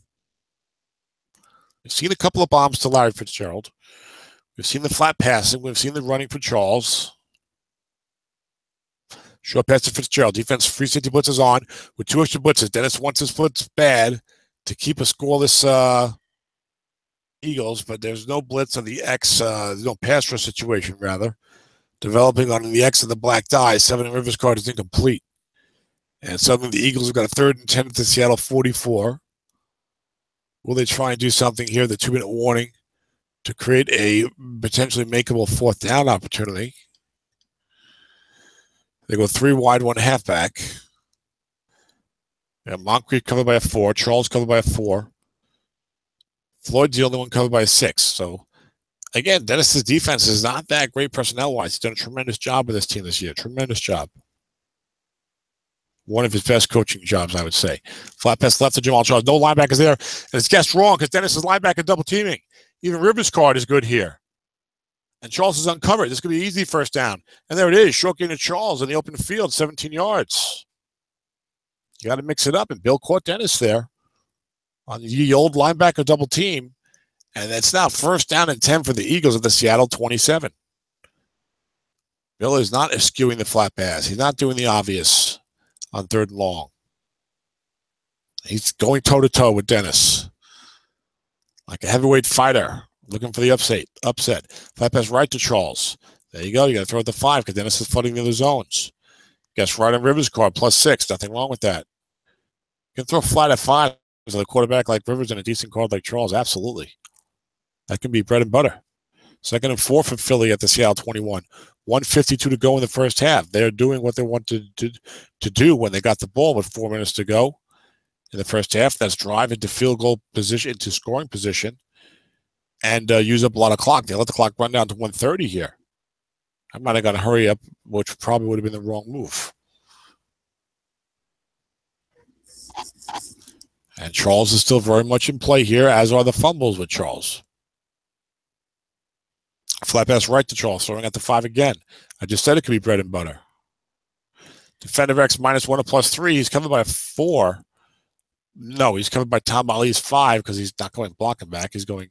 We've seen a couple of bombs to Larry Fitzgerald. We've seen the flat passing. We've seen the running for Charles. Short pass to Fitzgerald. Defense free safety blitz is on with 2 extra blitzes. Dennis wants his blitz bad to keep a scoreless Eagles, but there's no blitz on the X. There's no pass rush situation, rather. Developing on the X of the black die. 7 Rivers card is incomplete. And suddenly the Eagles have got a 3rd and 10 at the Seattle 44. Will they try and do something here? The 2-minute warning to create a potentially makeable 4th down opportunity. They go 3 wide, 1 halfback. Yeah, Moncrief covered by a 4. Charles covered by a 4. Floyd's the only one covered by a 6. So, again, Dennis's defense is not that great personnel-wise. He's done a tremendous job with this team this year. Tremendous job. One of his best coaching jobs, I would say. Flat pass left to Jamal Charles. No linebackers there. And it's guessed wrong because Dennis is linebacker double teaming. Even Rivers' card is good here. And Charles is uncovered. This could be an easy first down. And there it is. Short gain to Charles in the open field, 17 yards. You got to mix it up. And Bill caught Dennis there on the old linebacker double team. And it's now first down and 10 for the Eagles at the Seattle 27. Bill is not eschewing the flat pass. He's not doing the obvious on 3rd and long. He's going toe-to-toe with Dennis. Like a heavyweight fighter, looking for the upset. Flat pass right to Charles. There you go. You got to throw it to 5 because Dennis is flooding the other zones. Guess right on Rivers' card, +6. Nothing wrong with that. You can throw flat at 5 as a quarterback like Rivers and a decent card like Charles. Absolutely. That can be bread and butter. 2nd and 4 for Philly at the Seattle 21. 1:52 to go in the first half. They're doing what they wanted to do when they got the ball with 4 minutes to go in the first half. That's drive into field goal position, into scoring position, and use up a lot of clock. They let the clock run down to 1:30 here. I might have got to hurry up, which probably would have been the wrong move. And Charles is still very much in play here, as are the fumbles with Charles. Flat pass right to Charles, throwing at the 5 again. I just said it could be bread and butter. Defender X -1 or +3. He's covered by a 4. No, he's covered by Tom Ali's 5 because he's not going blocking back. He's going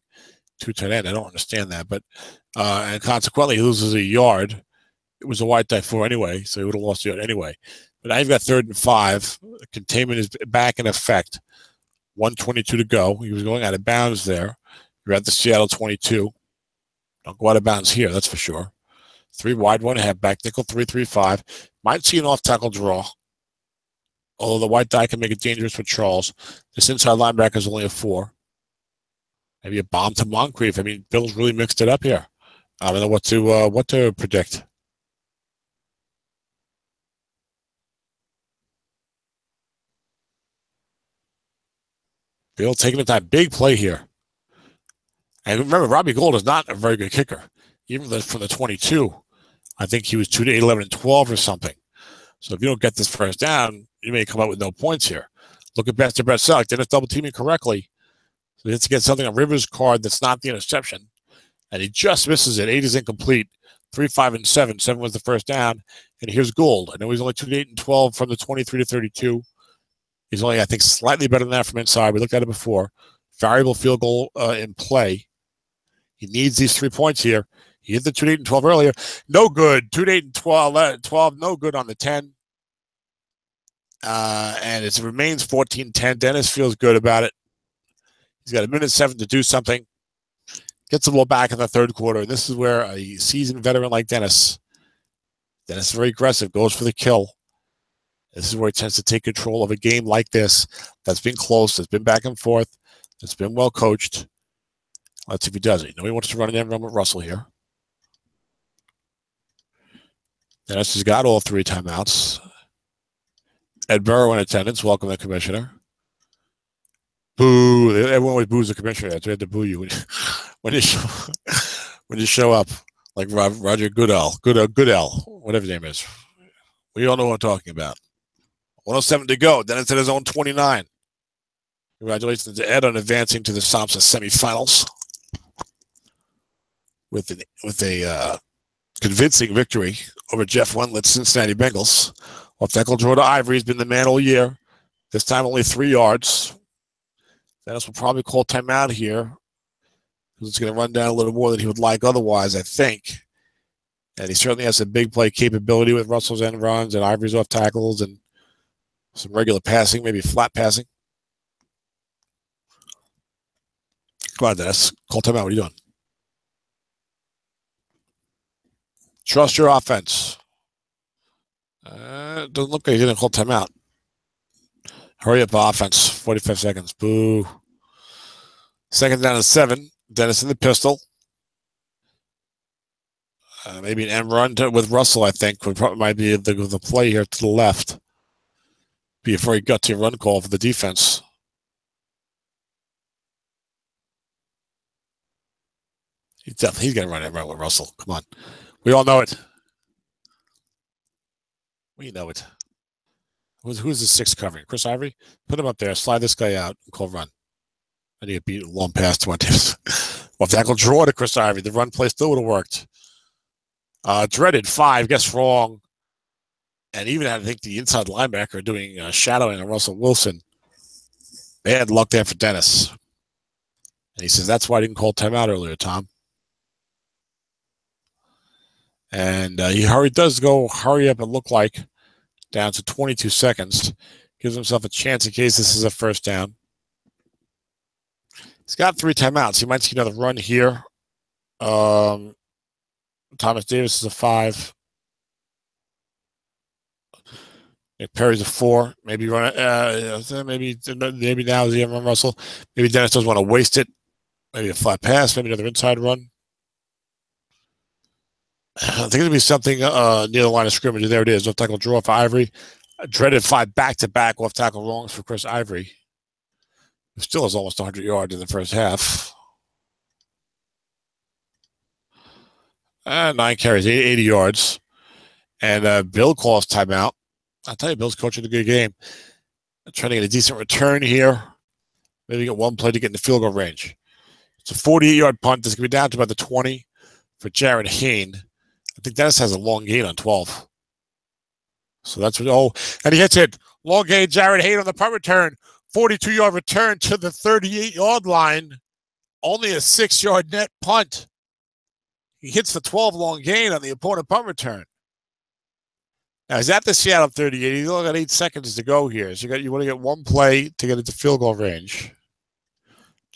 2 tight end. I don't understand that. But and consequently, he loses a yard. It was a white die 4 anyway, so he would have lost a yard anyway. But now you've got 3rd and 5. Containment is back in effect. 1:22 to go. He was going out of bounds there. You're at the Seattle 22. Don't go out of bounds here, that's for sure. 3 wide, 1 halfback, nickel 3-3-5. Might see an off-tackle draw. Although the white die can make it dangerous for Charles. This inside linebacker is only a 4. Maybe a bomb to Moncrief. I mean, Bill's really mixed it up here. I don't know what to predict. Bill taking the time. Big play here. And remember, Robbie Gould is not a very good kicker. Even from the 22, I think he was 2 to 8, 11, and 12 or something. So if you don't get this first down, you may come out with no points here. Look at Brett Selleck. Dennis double teaming correctly. So he has to get something on Rivers' card that's not the interception. And he just misses it. 8 is incomplete. 3, 5, and 7. 7 was the first down. And here's Gould. I know he's only 2 to 8 and 12 from the 23 to 32. He's only, I think, slightly better than that from inside. We looked at it before. Variable field goal in play. He needs these 3 points here. He hit the 2 to 8 and 12 earlier. No good. 2 to 8 and 12. No good on the 10. And it remains 14-10. Dennis feels good about it. He's got 1:07 to do something. Gets the ball back in the 3rd quarter. And this is where a seasoned veteran like Dennis is very aggressive, goes for the kill. This is where he tends to take control of a game like this that's been close, that's been back and forth, that's been well coached. Let's see if he does it. Nobody wants to run an end run with Russell here. Dennis has got all 3 timeouts. Ed Burrow in attendance. Welcome the commissioner. Boo. Everyone always boos the commissioner. So we had to boo you when you show up. Like Roger Goodell, whatever his name is. We all know what I'm talking about. 107 to go. Dennis at his own 29. Congratulations to Ed on advancing to the SOMSFA semifinals with a convincing victory over Jeff Wendlett's Cincinnati Bengals. Off tackle draw to Ivory. He's been the man all year. This time only 3 yards. Dennis will probably call timeout here because it's going to run down a little more than he would like otherwise, I think. And he certainly has some big play capability with Russell's end runs and Ivory's off tackles and some regular passing, maybe flat passing. Come on, Dennis. Call timeout. What are you doing? Trust your offense. Doesn't look like he's going to call timeout. Hurry up, offense. 45 seconds. Boo. 2nd down and 7. Dennis in the pistol. Maybe an end run with Russell, I think, might be the play here to the left. Be a very gutsy run call for the defense. He's going to run it right with Russell. Come on. We all know it. We know it. Who's the 6 covering? Chris Ivory? Put him up there. Slide this guy out and call run. I need to beat a long pass to one team. Well, tackle draw to Chris Ivory. The run play still would have worked. Dreaded 5. Guess wrong. And even I think the inside linebacker doing shadowing on Russell Wilson. Bad luck there for Dennis. And he says, that's why I didn't call timeout earlier, Tom. And he does hurry up, it looked like, down to 22 seconds. Gives himself a chance in case this is a first down. He's got 3 timeouts. He might see another run here. Thomas Davis is a 5. Nick Perry's a 4. Maybe run. Maybe now is the run Russell. Maybe Dennis doesn't want to waste it. Maybe a flat pass. Maybe another inside run. I think it'll be something near the line of scrimmage. There it is. Off tackle draw for Ivory. Dreaded 5 back-to-back off tackle wrongs for Chris Ivory. Who still has almost 100 yards in the first half. 9 carries, 80 yards. And Bill calls timeout. I'll tell you, Bill's coaching a good game. Trying to get a decent return here. Maybe get one play to get in the field goal range. It's a 48-yard punt. This is going to be down to about the 20 for Jared Hayne. I think Dennis has a long gain on 12. So that's what, and he hits it. Long gain, Jared Hayne on the punt return. 42-yard return to the 38-yard line. Only a 6-yard net punt. He hits the 12 long gain on the opponent punt return. Now, he's at the Seattle 38. He's only got 8 seconds to go here. So you want to get one play to get into field goal range.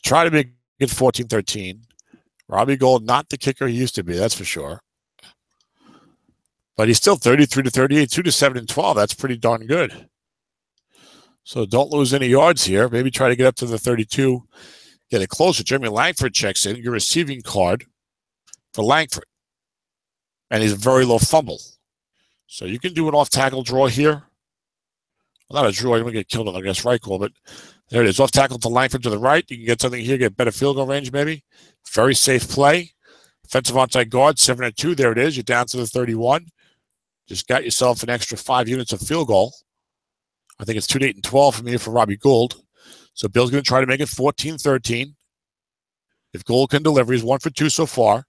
Try to make it 14-13. Robbie Gould, not the kicker he used to be, that's for sure. But he's still 33-38, 2-7 and 12. That's pretty darn good. So don't lose any yards here. Maybe try to get up to the 32, get it closer. Jeremy Langford checks in. Your receiving card for Langford. And he's a very low fumble. So you can do an off-tackle draw here. Well, not a draw. You're going to get killed on, I guess, right call. But there it is. Off-tackle to Langford to the right. You can get something here, get better field goal range maybe. Very safe play. Offensive onside guard, 7-2. There it is. You're down to the 31. Just got yourself an extra 5 units of field goal. I think it's 2-8 and 12 from here for Robbie Gould. So Bill's going to try to make it 14-13. If Gould can deliver, he's 1 for 2 so far.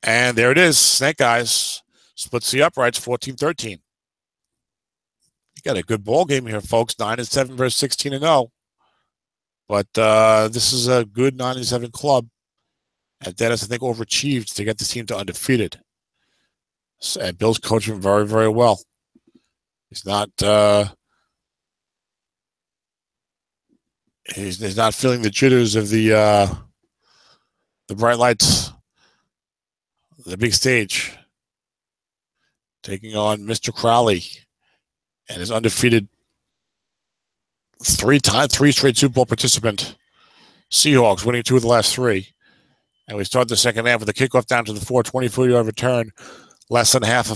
And there it is. Snake Eyes splits the uprights, 14-13. You got a good ball game here, folks. 9-7 versus 16-0. But this is a good 9-7 club. And Dennis, I think, overachieved to get this team to undefeated. And Bill's coaching very, very well. He's not he's not feeling the jitters of the bright lights, the big stage, taking on Mr. Crowley and his undefeated 3 straight Super Bowl participant Seahawks, winning 2 of the last 3. And we start the second half with a kickoff down to the 24-yard return. Less than half a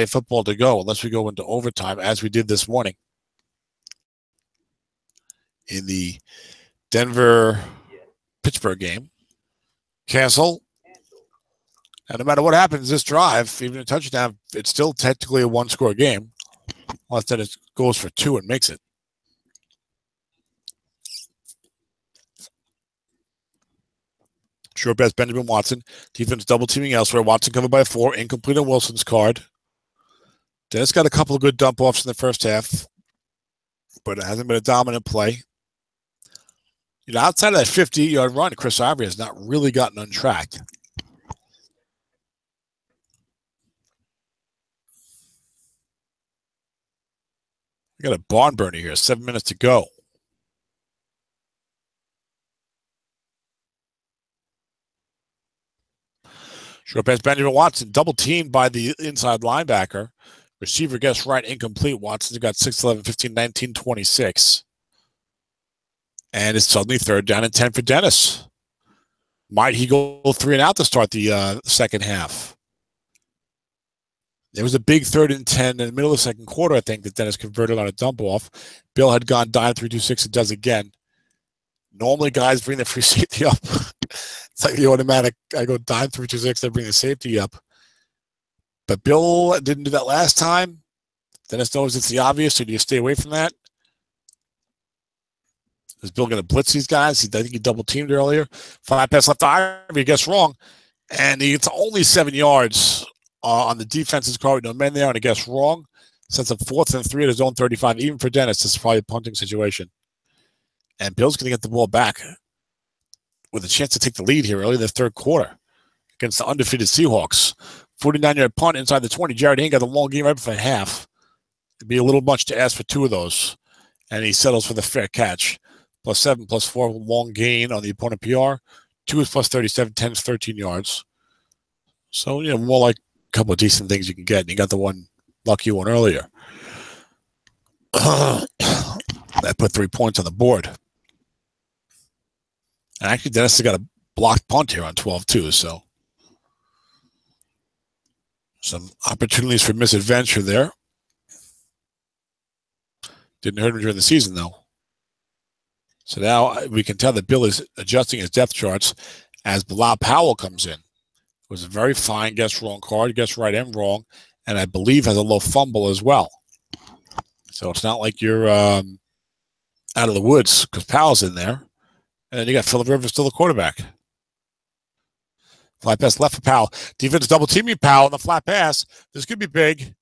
football to go, unless we go into overtime, as we did this morning in the Denver-Pittsburgh game. Cancel. And no matter what happens this drive, even a touchdown, it's still technically a one-score game. Unless then it goes for 2 and makes it. Short pass, Benjamin Watson. Defense double teaming elsewhere. Watson covered by 4. Incomplete on Wilson's card. Dennis got a couple of good dump offs in the first half, but it hasn't been a dominant play. You know, outside of that 50-yard run, Chris Ivory has not really gotten untracked. We got a barn burner here. 7 minutes to go. Short pass, Benjamin Watson, double teamed by the inside linebacker. Receiver gets right, incomplete. Watson's got 6, 11, 15, 19, 26. And it's suddenly 3rd down and 10 for Dennis. Might he go 3 and out to start the second half? There was a big 3rd and 10 in the middle of the second quarter, I think, that Dennis converted on a dump off. Bill had gone dime 3-2-6 and does again. Normally, guys bring the free safety up. It's like the automatic. I go dime 3-2-6, they bring the safety up. But Bill didn't do that last time. Dennis knows it's the obvious, so do you stay away from that? Is Bill going to blitz these guys? I think he double teamed earlier. 5 pass left to Ivory, gets wrong. And it's only 7 yards on the defense's card with no men there, and it gets wrong. Sets up 4th and 3 at his own 35. Even for Dennis, this is probably a punting situation. And Bill's going to get the ball back with a chance to take the lead here early in the third quarter against the undefeated Seahawks. 49-yard punt inside the 20. Jared Hayne got the long game right before half. It'd be a little much to ask for 2 of those. And he settles for the fair catch. +7, +4, long gain on the opponent PR. 2 is +37, 10 is 13 yards. So, you know, more like a couple of decent things you can get. And you got the one lucky one earlier. That put 3 points on the board. And actually, Dennis has got a blocked punt here on 12 too, so some opportunities for misadventure there. Didn't hurt him during the season, though. So now we can tell that Bill is adjusting his depth charts as Bilal Powell comes in. It was a very fine guess wrong card, guess right and wrong, and I believe has a low fumble as well. So it's not like you're out of the woods because Powell's in there. And then you got Phillip Rivers still the quarterback. Flat pass left for Powell. Defense double teaming Powell on the flat pass. This could be big.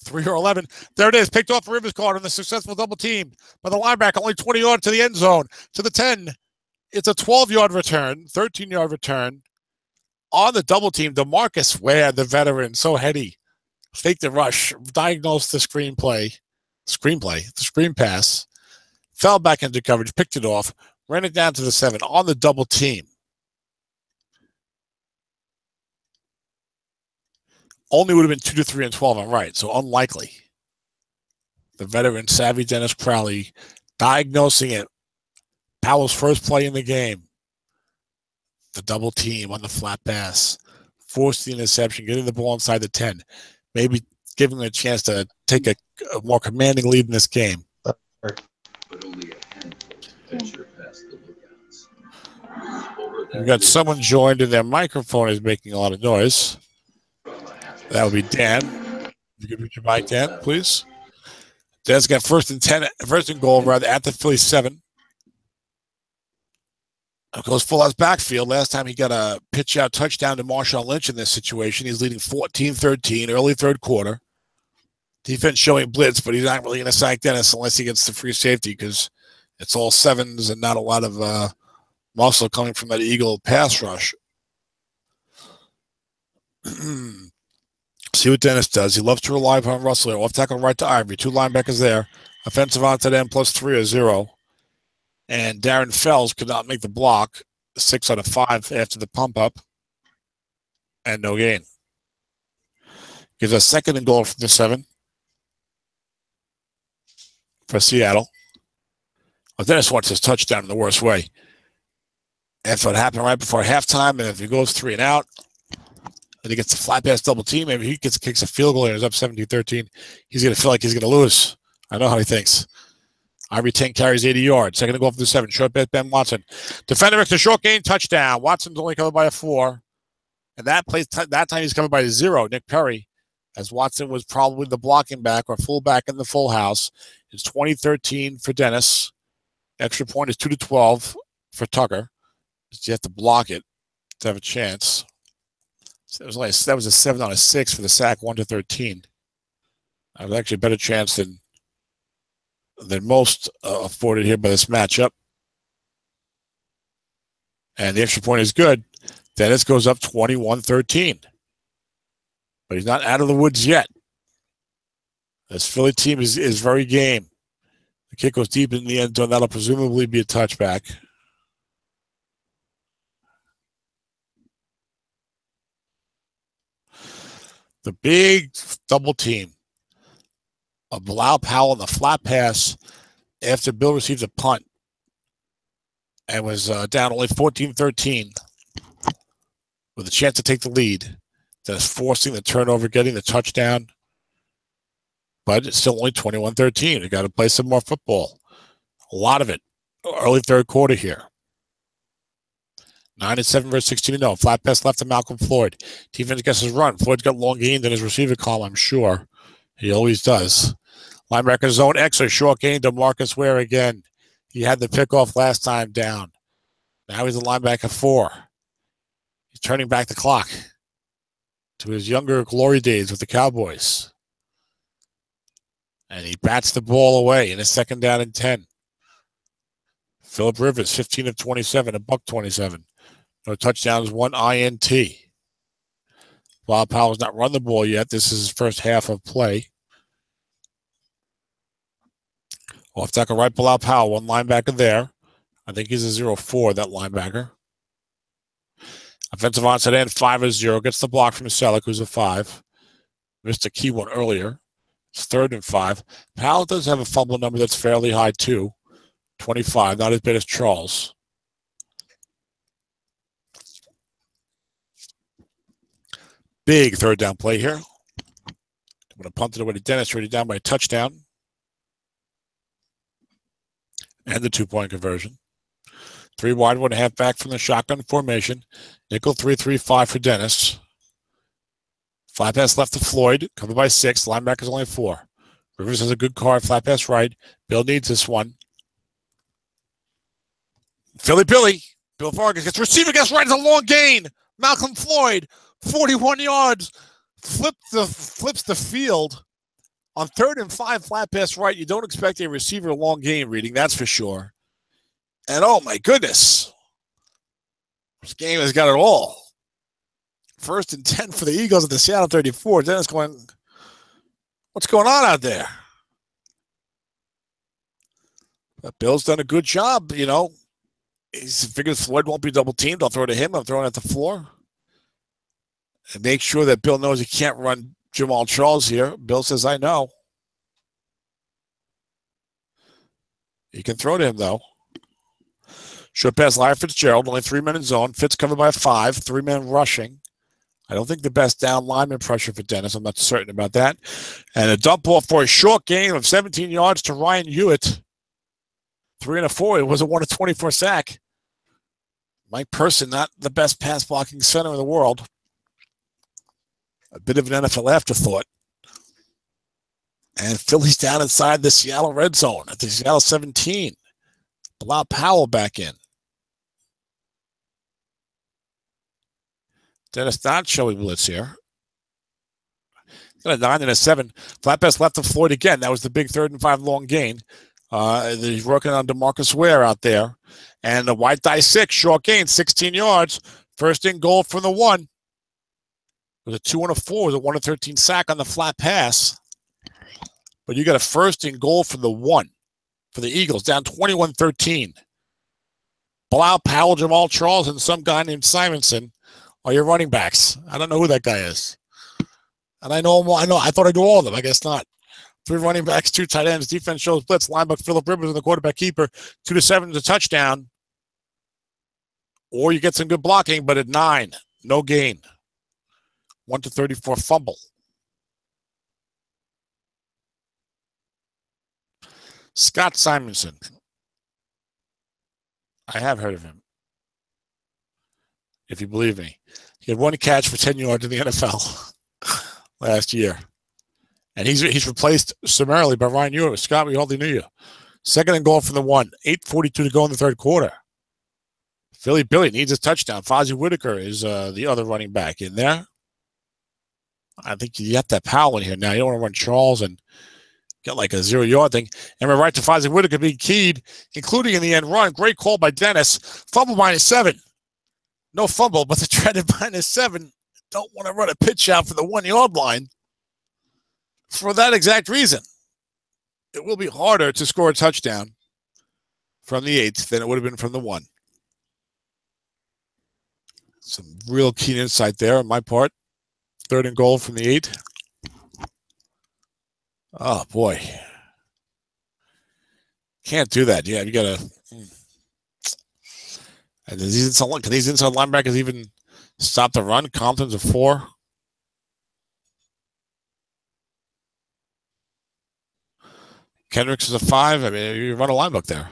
3 or 11. There it is. Picked off Rivers card on the successful double team by the linebacker. Only 20 yards to the end zone. To the 10. It's a 12-yard return. 13-yard return. On the double team, DeMarcus Ware, the veteran, so heady. Faked the rush. Diagnosed the screen pass. Fell back into coverage, picked it off, ran it down to the 7 on the double team. Only would have been 2 to 3 and 12 on right, so unlikely. The veteran, savvy Dennis Crowley, diagnosing it. Powell's first play in the game. The double team on the flat pass. Forced the interception, getting the ball inside the 10. Maybe giving them a chance to take a more commanding lead in this game. But only a handful venture past the lookouts. We've got someone joined and their microphone is making a lot of noise. That would be Dan. You could read your mic, Dan, please. Dan's got first and goal rather at the Philly 7. Goes full out backfield. Last time he got a pitch out touchdown to Marshawn Lynch in this situation. He's leading 14-13, early third quarter. Defense showing blitz, but he's not really going to sack Dennis unless he gets the free safety because it's all 7s and not a lot of muscle coming from that Eagle pass rush. See what Dennis does. He loves to rely upon Russell. Off tackle right to Ivory. 2 linebackers there. Offensive on to them +3 or 0. And Darren Fells could not make the block. 6 out of 5 after the pump up. And no gain. Gives us 2nd and goal from the 7. For Seattle. Well, Dennis wants his touchdown in the worst way. That's what happened right before halftime. And if he goes 3 and out, and he gets a flat pass double team, maybe he kicks a field goal and is up 17-13. He's going to feel like he's going to lose. I know how he thinks. Ivory 10 carries 80 yards. Second to go for the 7. Short pass, Ben Watson. Defender makes a short gain, touchdown. Watson's only covered by a 4. And that time he's covered by a 0, Nick Perry, as Watson was probably the blocking back or fullback in the full house. It's 20-13 for Dennis. Extra point is 2-12 for Tucker. Just you have to block it to have a chance. So that was a 7 on a 6 for the sack, 1-13. That was actually a better chance than most afforded here by this matchup. And the extra point is good. Dennis goes up 21-13. But he's not out of the woods yet. This Philly team is very game. The kick goes deep in the end zone. That'll presumably be a touchback. The big double team of Bilal Powell on the flat pass after Bill received a punt and was down only 14-13 with a chance to take the lead. That's forcing the turnover, getting the touchdown. But it's still only 21-13. You got to play some more football. A lot of it. Early third quarter here. 9-7 versus 16-0. Flat pass left to Malcolm Floyd. Defense gets his run. Floyd's got long gain in his receiver column, I'm sure. He always does. Linebacker zone X, a short gain to Marcus Ware again. He had the pickoff last time down. Now he's a linebacker 4. He's turning back the clock to his younger glory days with the Cowboys. And he bats the ball away in a 2nd down and 10. Phillip Rivers, 15 of 27, $127. No touchdowns, 1 INT. Bob Powell's not run the ball yet. This is his first half of play. Off tackle right, Bilal Powell, one linebacker there. I think he's a 0-4, that linebacker. Offensive onside end, 5-0. Gets the block from Selleck, who's a 5. Missed a key one earlier. It's 3rd and 5. Powell does have a fumble number that's fairly high, too. 25, not as bad as Charles. Big 3rd down play here. I'm going to punt it away to Dennis, already down by a touchdown. And the 2-point conversion. 3 wide, 1.5 back from the shotgun formation. Nickel 3-3-5 for Dennis. Flat pass left to Floyd, covered by 6. Linebacker's only 4. Rivers has a good card. Flat pass right. Bill needs this one. Billy. Bill Vargas gets receiver, gets right. It's a long gain. Malcolm Floyd, 41 yards. Flips the field. On 3rd and 5, flat pass right. You don't expect a receiver long gain reading, that's for sure. And oh my goodness. This game has got it all. 1st and 10 for the Eagles at the Seattle 34. Dennis going, what's going on out there? But Bill's done a good job, you know. He figures Floyd won't be double teamed. I'll throw to him. I'm throwing at the floor. And make sure that Bill knows he can't run Jamal Charles here. Bill says, I know. He can throw to him, though. Short pass, Larry Fitzgerald, only 3 men in zone. Fitz covered by 5, 3 men rushing. I don't think the best down lineman pressure for Dennis. I'm not certain about that. And a dump off for a short gain of 17 yards to Ryan Hewitt. 3 and a 4. It was a 1-24 sack. Mike Person, not the best pass blocking center in the world. A bit of an NFL afterthought. And Philly's down inside the Seattle red zone at the Seattle 17. Bilal Powell back in. Dennis not showing blitz here. Got a 9 and a 7. Flat pass left to Floyd again. That was the big 3rd and 5 long gain. He's working on DeMarcus Ware out there. And the white die 6, short gain, 16 yards. 1st and goal from the 1. It was a 2 and a 4. It was a 1-13 sack on the flat pass. But you got a 1st and goal from the 1 for the Eagles, down 21-13. Bilal Powell, Jamal Charles, and some guy named Simonson are your running backs. I don't know who that guy is. And I know them. I thought I knew all of them. I guess not. 3 running backs, 2 tight ends. Defense shows blitz. Linebacker Phillip Rivers and the quarterback keeper. 2-7 is a touchdown. Or you get some good blocking, but at 9, no gain. 1-34 fumble. Scott Simonson. I have heard of him, if you believe me. He had 1 catch for 10 yards in the NFL last year. And he's replaced summarily by Ryan Ewert. Scott, we hardly knew you. 2nd and goal from the 1. 8:42 to go in the third quarter. Philly Billy needs a touchdown. Fozzie Whitaker is the other running back in there. I think you have that Powell in here now. You don't want to run Charles and get like a 0-yard thing. And we're right to Fozzie Whitaker being keyed, including in the end run. Great call by Dennis. Fumble -7. No fumble, but the dreaded -7. Don't want to run a pitch out for the 1-yard line for that exact reason. It will be harder to score a touchdown from the 8 than it would have been from the 1. Some real keen insight there on my part. 3rd and goal from the 8. Oh, boy. Can't do that. Yeah, you got to. And can these inside linebackers even stop the run? Compton's a 4. Kendricks is a 5. I mean, you run a linebook there.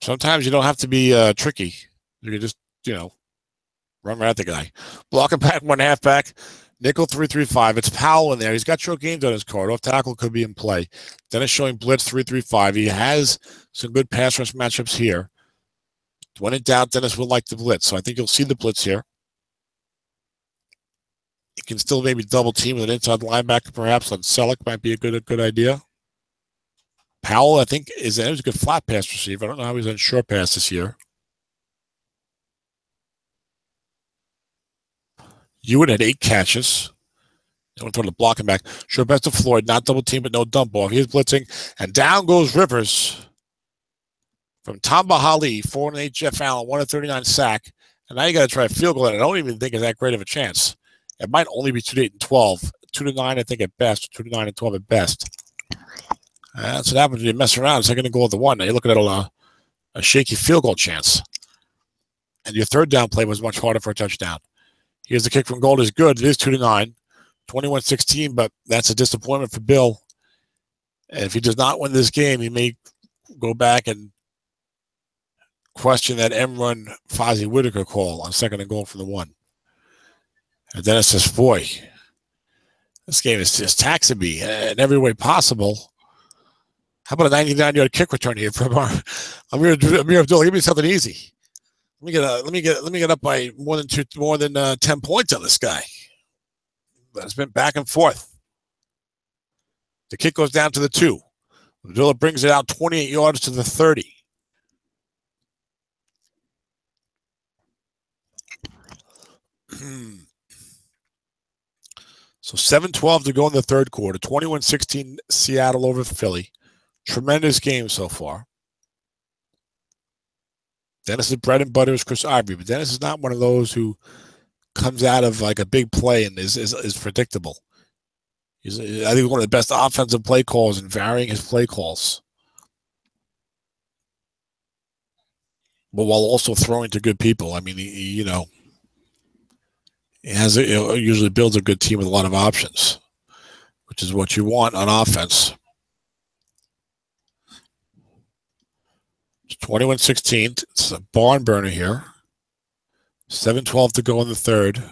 Sometimes you don't have to be tricky. You can just, run right at the guy. Blocking back, 1 halfback. Nickel 3-3-5. It's Powell in there. He's got short gains on his card. Off tackle could be in play. Dennis showing blitz 3-3-5. He has some good pass rush matchups here. When in doubt, Dennis will like the blitz. So I think you'll see the blitz here. You can still maybe double team with an inside linebacker, perhaps on Selleck might be a good idea. Powell, I think, is a good flat pass receiver. I don't know how he's on short pass this year. Ewert had 8 catches. They want to throw the blocking back. Sure, best of Floyd, not double team, but no dump off. He's blitzing, and down goes Rivers from Tamba Hali, 4-8 Jeff Allen, 1-39 sack. And now you got to try a field goal that I don't even think is that great of a chance. It might only be 2-8-12, 2-9, I think at best, 2-9-12 at best. That's what happens when you mess around. 2nd and goal at the 1. Now you're looking at a shaky field goal chance. And your 3rd down play was much harder for a touchdown. Here's the kick from goal is good. It is 2-9, 21-16, but that's a disappointment for Bill. And if he does not win this game, he may go back and question that M-run Fozzie Whitaker call on 2nd and goal from the 1. And Dennis says, boy, this game is just taxing me in every way possible. How about a 99-yard kick return here from our Amir Abdullah? Give me something easy. Let me get up by more than 10 points on this guy. But it's been back and forth. The kick goes down to the 2. Abdullah brings it out 28 yards to the 30. So 7:12 to go in the third quarter. 21-16 Seattle over Philly. Tremendous game so far. Dennis's bread and butter is Chris Ivory, but Dennis is not one of those who comes out of like a big play and is predictable. He's, I think, one of the best offensive play calls and varying his play calls, but while also throwing to good people. I mean, he usually builds a good team with a lot of options, which is what you want on offense. It's 21-16. It's a barn burner here. 7:12 to go in the third.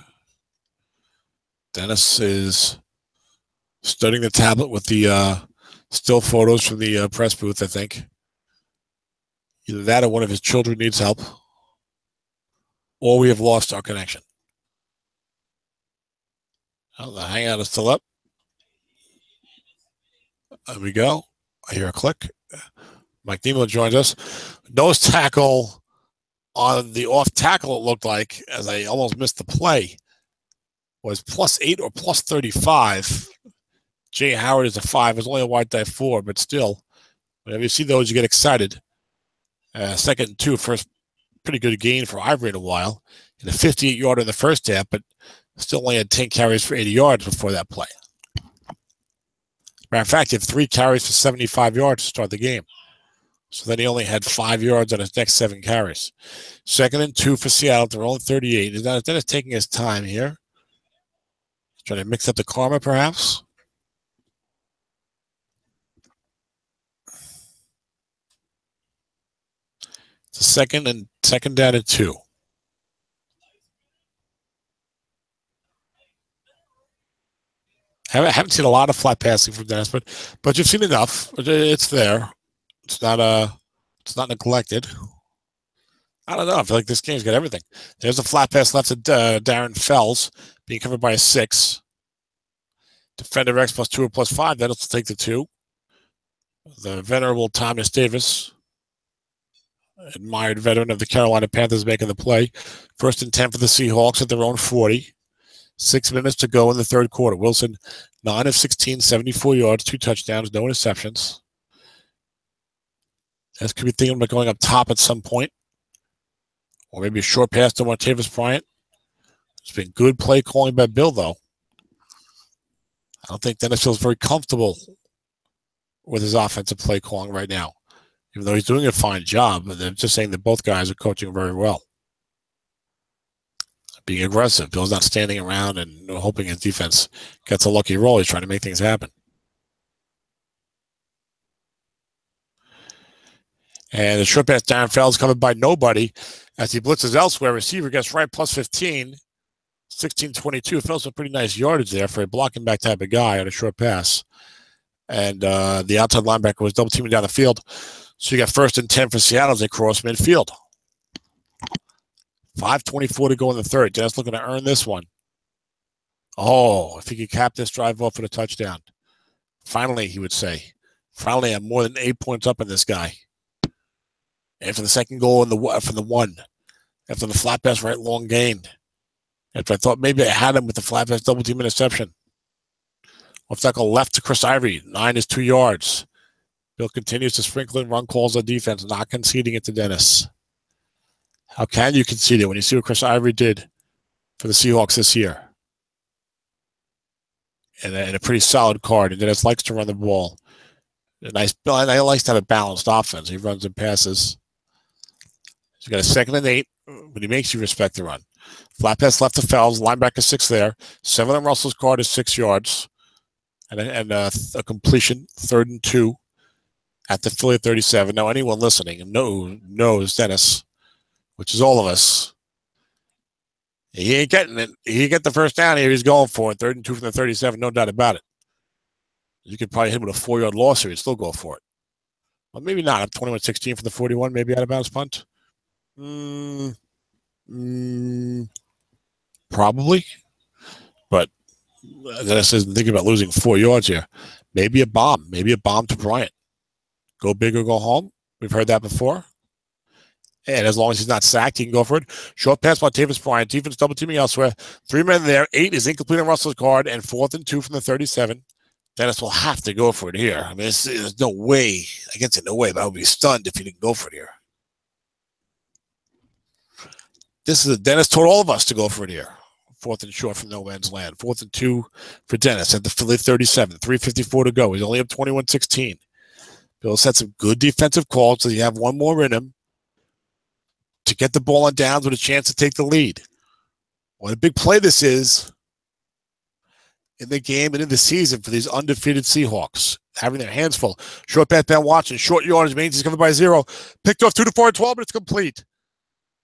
Dennis is studying the tablet with the still photos from the press booth, I think. Either that or one of his children needs help, or we have lost our connection. Oh, the hangout is still up. There we go. I hear a click. Mike Nemo joins us. Nose tackle on the off tackle, it looked like, as I almost missed the play, was +8 or +35. Jay Howard is a 5. It was only a wide die 4, but still, whenever you see those, you get excited. 2nd and 2, first pretty good gain for Ivory in a while. In a 58-yarder in the first half, but still only had 10 carries for 80 yards before that play. Matter of fact, he had 3 carries for 75 yards to start the game. So then he only had 5 yards on his next 7 carries. 2nd and 2 for Seattle. They're only 38. Dennis taking his time here. Trying to mix up the karma, perhaps. It's a second down and 2. Haven't seen a lot of flat passing from Dennis, but you've seen enough. It's there. It's not neglected. I don't know. I feel like this game's got everything. There's a flat pass left to Darren Fells, being covered by a 6. Defender X +2 or +5. That'll take the 2. The venerable Thomas Davis, admired veteran of the Carolina Panthers, making the play. 1st and 10 for the Seahawks at their own 40. 6 minutes to go in the 3rd quarter. Wilson, 9 of 16, 74 yards, 2 touchdowns, no interceptions. This could be thinking about going up top at some point. Or maybe a short pass to Martavis Bryant. It's been good play calling by Bill, though. I don't think Dennis feels very comfortable with his offensive play calling right now, even though he's doing a fine job. But they're just saying that both guys are coaching very well. Being aggressive. Bill's not standing around and hoping his defense gets a lucky roll. He's trying to make things happen. And the short pass down Fells covered by nobody as he blitzes elsewhere. Receiver gets right +15. 16-22. Fells a pretty nice yardage there for a blocking back type of guy on a short pass. And the outside linebacker was double teaming down the field. So you got 1st and 10 for Seattle as they cross midfield. 5:24 to go in the 3rd. Dennis looking to earn this one. Oh, if he could cap this drive off for the touchdown. Finally, he would say. Finally, I'm more than 8 points up in this guy. After the second goal from the 1. After the flat pass right long gain. After I thought maybe I had him with the flat pass double team interception. Left tackle left to Chris Ivory. 9 is 2 yards. Bill continues to sprinkle in run calls on defense, not conceding it to Dennis. How can you concede it when you see what Chris Ivory did for the Seahawks this year? And a pretty solid card. And Dennis likes to run the ball. I likes to have a balanced offense. He runs and passes. He's got a 2nd and 8, but he makes you respect the run. Flat pass left to Fells. Linebacker 6 there. 7 on Russell's card is 6 yards. And a completion, 3rd and 2 at the Philly 37. Now, anyone listening knows Dennis, which is all of us. He ain't getting it. He get the first down here. He's going for it. 3rd and 2 from the 37. No doubt about it. You could probably hit him with a 4-yard loss here. He'd still go for it. Well, maybe not. I'm 21-16 from the 41. Maybe out of bounds punt. Probably. But Dennis isn't thinking about losing 4 yards here. Maybe a bomb. Maybe a bomb to Bryant. Go big or go home. We've heard that before. And as long as he's not sacked, he can go for it. Short pass by Martavis Bryant. Defense double teaming elsewhere. 3 men there. 8 is incomplete on Russell's card. And 4th and 2 from the 37. Dennis will have to go for it here. I mean, there's no way. I can't say no way, but I would be stunned if he didn't go for it here. Dennis told all of us to go for it here. 4th and short from no man's land. 4th and 2 for Dennis at the Philly 37. 3:54 to go. He's only up 21-16. Bill's had some good defensive calls, so you have one more in him to get the ball on downs with a chance to take the lead. What a big play this is in the game and in the season for these undefeated Seahawks, having their hands full. Short pass, Ben Watson. Short yardage means he's covered by 0. Picked off 2 to 4 and 12, but it's complete.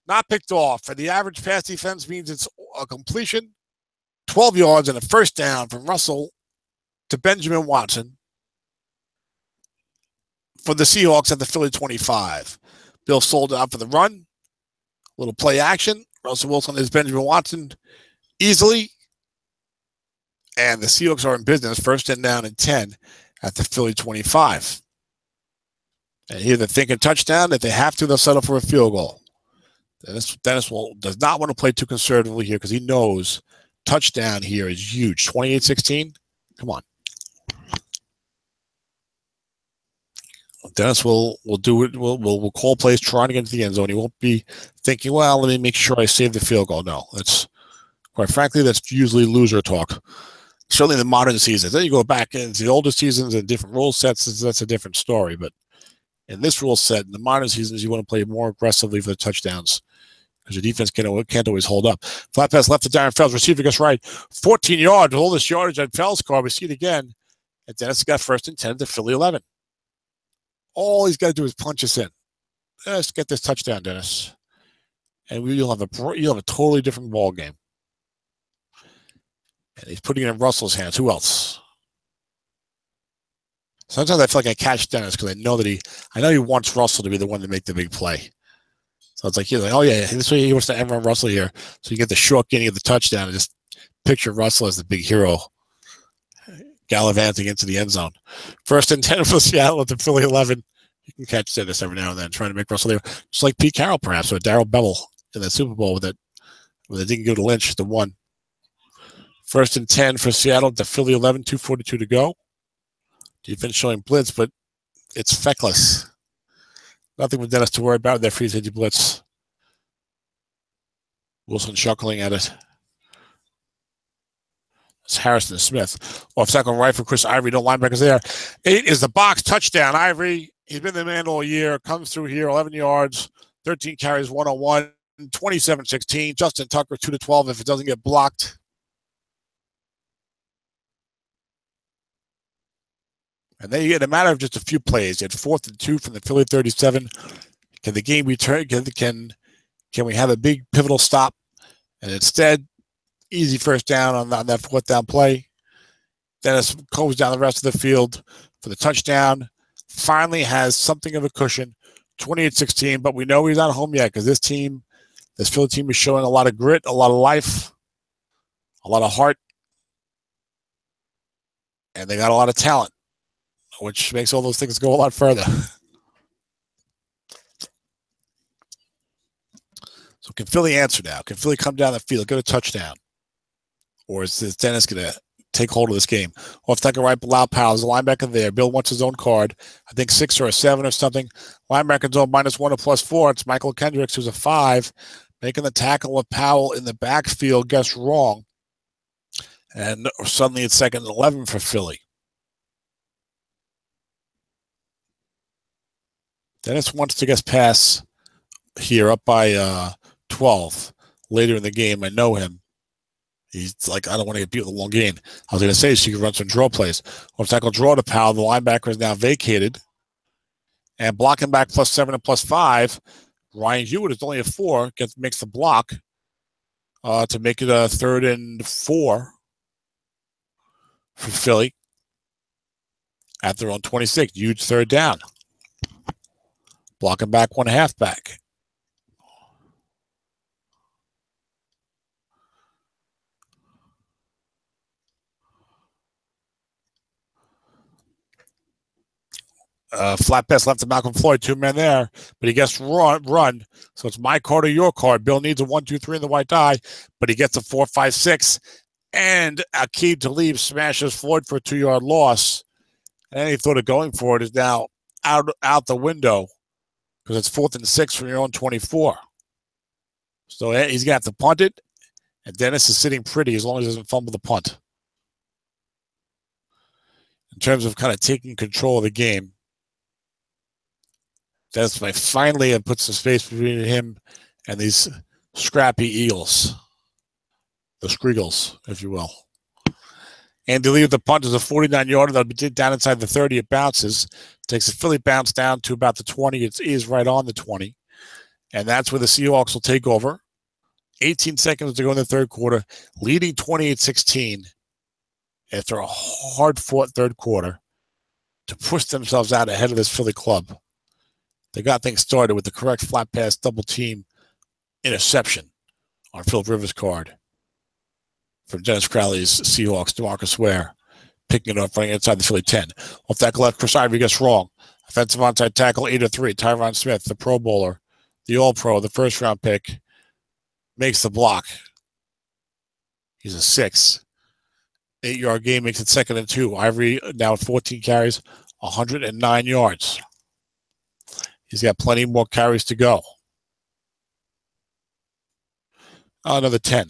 Not picked off. And the average pass defense means it's a completion, 12 yards, and a first down from Russell to Benjamin Watson for the Seahawks at the Philly 25. Bill sold out for the run. Little play action. Russell Wilson is Benjamin Watson easily. And the Seahawks are in business. 1st and down and 10 at the Philly 25. And here they're thinking touchdown. If they have to, they'll settle for a field goal. Dennis does not want to play too conservatively here because he knows touchdown here is huge. 28-16. Come on. Dennis will do it. We'll call plays trying to get into the end zone. He won't be thinking, well, let me make sure I save the field goal. No, quite frankly, that's usually loser talk. Certainly in the modern seasons. Then you go back into the older seasons and different rule sets. That's a different story. But in this rule set, in the minor seasons, you want to play more aggressively for the touchdowns because your defense can't always hold up. Flat pass left to Darren Fells. Receiver goes right. 14 yards. All this yardage on Fells' car. We see it again. And Dennis got 1st and 10 to Philly 11. All he's got to do is punch us in. Let's get this touchdown, Dennis. And you'll have a totally different ball game. And he's putting it in Russell's hands. Who else? Sometimes I feel like I catch Dennis because I know he wants Russell to be the one to make the big play. So it's like he's like, oh yeah, this way he wants to run Russell here. So you get the short getting of the touchdown and just picture Russell as the big hero gallivanting into the end zone. 1st and 10 for Seattle at the Philly 11. You can catch Dennis every now and then trying to make Russell there. Just like Pete Carroll perhaps or Darrell Bevel in the Super Bowl when they didn't go to Lynch the 1. 1st and 10 for Seattle at the Philly 11, 2:42 to go. Defense showing blitz, but it's feckless. Nothing with Dennis to worry about with that free safety blitz. Wilson chuckling at it. It's Harrison Smith. Off tackle right for Chris Ivory. No linebackers there. 8 is the box. Touchdown. Ivory. He's been the man all year. Comes through here. 11 yards. 13 carries. 101. 27-16. Justin Tucker 2-12 if it doesn't get blocked. And then in a matter of just a few plays, at 4th and 2 from the Philly 37, can the game return? Can we have a big pivotal stop? And instead, easy 1st down on that 4th down play. Dennis goes down the rest of the field for the touchdown. Finally has something of a cushion, 28-16. But we know he's not home yet because this Philly team is showing a lot of grit, a lot of life, a lot of heart, and they got a lot of talent, which makes all those things go a lot further. So can Philly answer now? Can Philly come down the field, get a touchdown? Or is Dennis going to take hold of this game? Off tackle right, Bilal Powell is a linebacker there. Bill wants his own card. I think 6 or a 7 or something. Linebacker zone -1 or +4. It's Michael Kendricks, who's a 5, making the tackle of Powell in the backfield. Guess wrong. And suddenly it's 2nd and 11 for Philly. Dennis wants to get pass here up by 12 later in the game. I know him. He's like, I don't want to get beat with a long gain. I was going to say so you can run some draw plays. Off tackle draw to Powell. The linebacker is now vacated. And blocking back +7 and +5. Ryan Hewitt is only a 4. Makes the block to make it a 3rd and 4 for Philly at their own 26. Huge 3rd down. Blocking back 1 halfback. Flat pass left to Malcolm Floyd, 2 men there, but he gets run. So it's my card or your card. Bill needs a 1, 2, 3 in the white die, but he gets a 4, 5, 6, and Aqib Talib smashes Floyd for a 2-yard loss. And any thought of going for it is now out the window because it's 4th and 6 from your own 24. So he's gonna have to punt it, and Dennis is sitting pretty as long as he doesn't fumble the punt. In terms of kind of taking control of the game, Dennis might finally have put some space between him and these scrappy Eagles. The Skriggles, if you will. Andy Lee with the punt is a 49-yarder. That'll be down inside the 30. It bounces. Takes a Philly bounce down to about the 20. It is right on the 20. And that's where the Seahawks will take over. 18 seconds to go in the 3rd quarter. Leading 28-16 after a hard-fought 3rd quarter to push themselves out ahead of this Philly club. They got things started with the correct flat pass double team interception on Philip Rivers' card from Dennis Crowley's Seahawks. DeMarcus Ware picking it up, running inside the Philly 10. Off tackle left, Chris Ivory gets wrong. Offensive onside tackle 8-3. Tyron Smith, the Pro Bowler, the All-Pro, the 1st-round pick, makes the block. He's a 6. 8-yard gain makes it 2nd and 2. Ivory now at 14 carries, 109 yards. He's got plenty more carries to go. Another 10.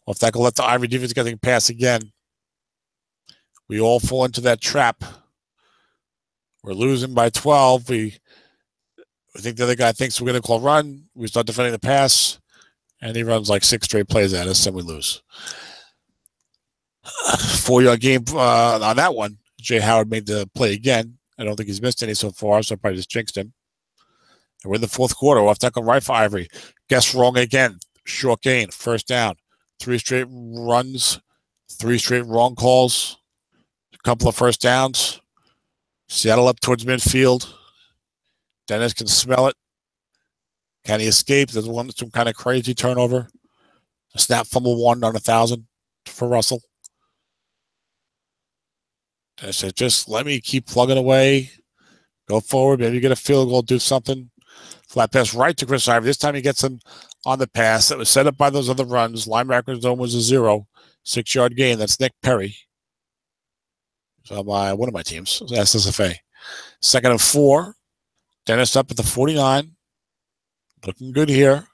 Off tackle left to Ivory. Defense getting pass again. We all fall into that trap. We're losing by 12. We I think the other guy thinks we're going to call run. We start defending the pass, and he runs like 6 straight plays at us, and we lose. 4-yard game on that one. Jay Howard made the play again. I don't think he's missed any so far, so I probably just jinxed him. And we're in the fourth quarter. Off tackle right for Ivory. Guess wrong again. Short gain. First down. 3 straight runs. 3 straight wrong calls. A couple of first downs. Seattle up towards midfield. Dennis can smell it. Can he escape? There's some kind of crazy turnover. A snap fumble 1 on 1,000 for Russell. I said, just let me keep plugging away. Go forward. Maybe get a field goal, do something. Flat pass right to Chris Ivory. This time he gets him on the pass. That was set up by those other runs. Linebacker zone was a 0. 6-yard gain. That's Nick Perry. So one of my teams, SSFA. 2nd and 4. Dennis up at the 49. Looking good here.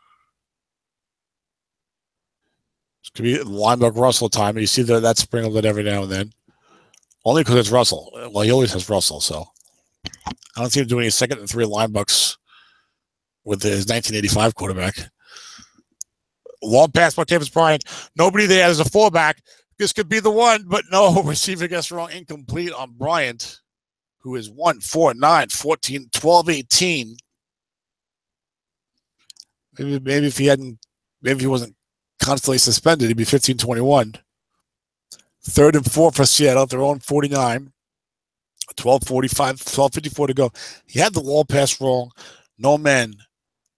This could be linebacker Russell time. You see that sprinkled every now and then. Only because it's Russell. Well, he always has Russell, so I don't see him doing any 2nd and 3 linebucks with his 1985 quarterback. Long pass by Tavis Bryant. Nobody there as a fullback. This could be the one, but no. Receiver gets wrong. Incomplete on Bryant, who is 1, 4, 9, 14, 12, 18. Maybe if he wasn't constantly suspended, he'd be 15-21. 3rd and 4 for Seattle. Their own 49. 12:54 to go. He had the long pass wrong. No man.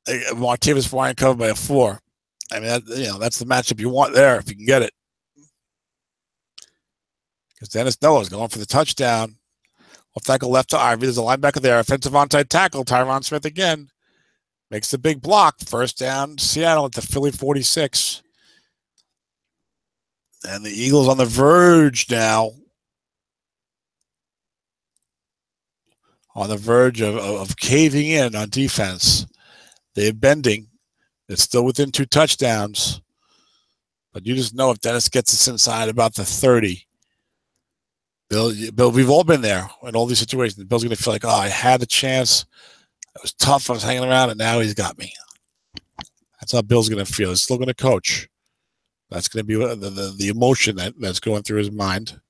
Martavis Bryant covered by a 4. I mean, that's the matchup you want there if you can get it. Because Dennis Noah's going for the touchdown. Off tackle left to Ivory. There's a linebacker there. Offensive onside tackle. Tyron Smith again. Makes the big block. First down, Seattle at the Philly 46. And the Eagles on the verge now. On the verge of caving in on defense. They're bending. It's still within 2 touchdowns. But you just know if Dennis gets us inside about the 30. Bill, we've all been there in all these situations. Bill's going to feel like, I had a chance. It was tough. I was hanging around, and now he's got me. That's how Bill's going to feel. He's still going to coach. That's going to be the emotion that's going through his mind.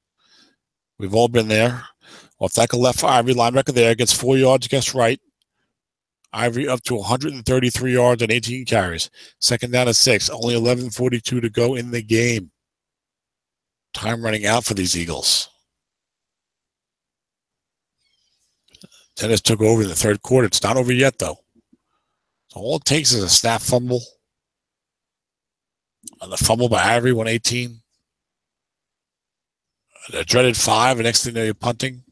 We've all been there. Off tackle left for Ivory. Linebacker there. Gets 4 yards. Guess right. Ivory up to 133 yards on 18 carries. 2nd down and 6. Only 11:42 to go in the game. Time running out for these Eagles. Dennis took over in the 3rd quarter. It's not over yet, though. So all it takes is a snap fumble. On the fumble by Ivory, 118. The dreaded 5, and next thing you're punting.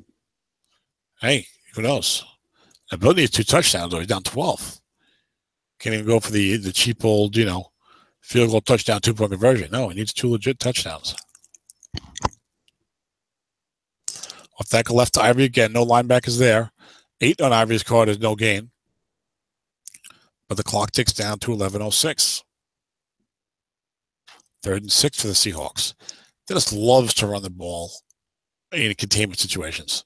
Hey, who knows? The Bill needs 2 touchdowns, though. He's down 12. Can't even go for the cheap old, field goal touchdown 2-point conversion. No, he needs 2 legit touchdowns. Off tackle left to Ivory again. No linebackers there. 8 on Ivory's card is no gain. But the clock ticks down to 11:06. 3rd and 6 for the Seahawks. Dennis loves to run the ball in containment situations.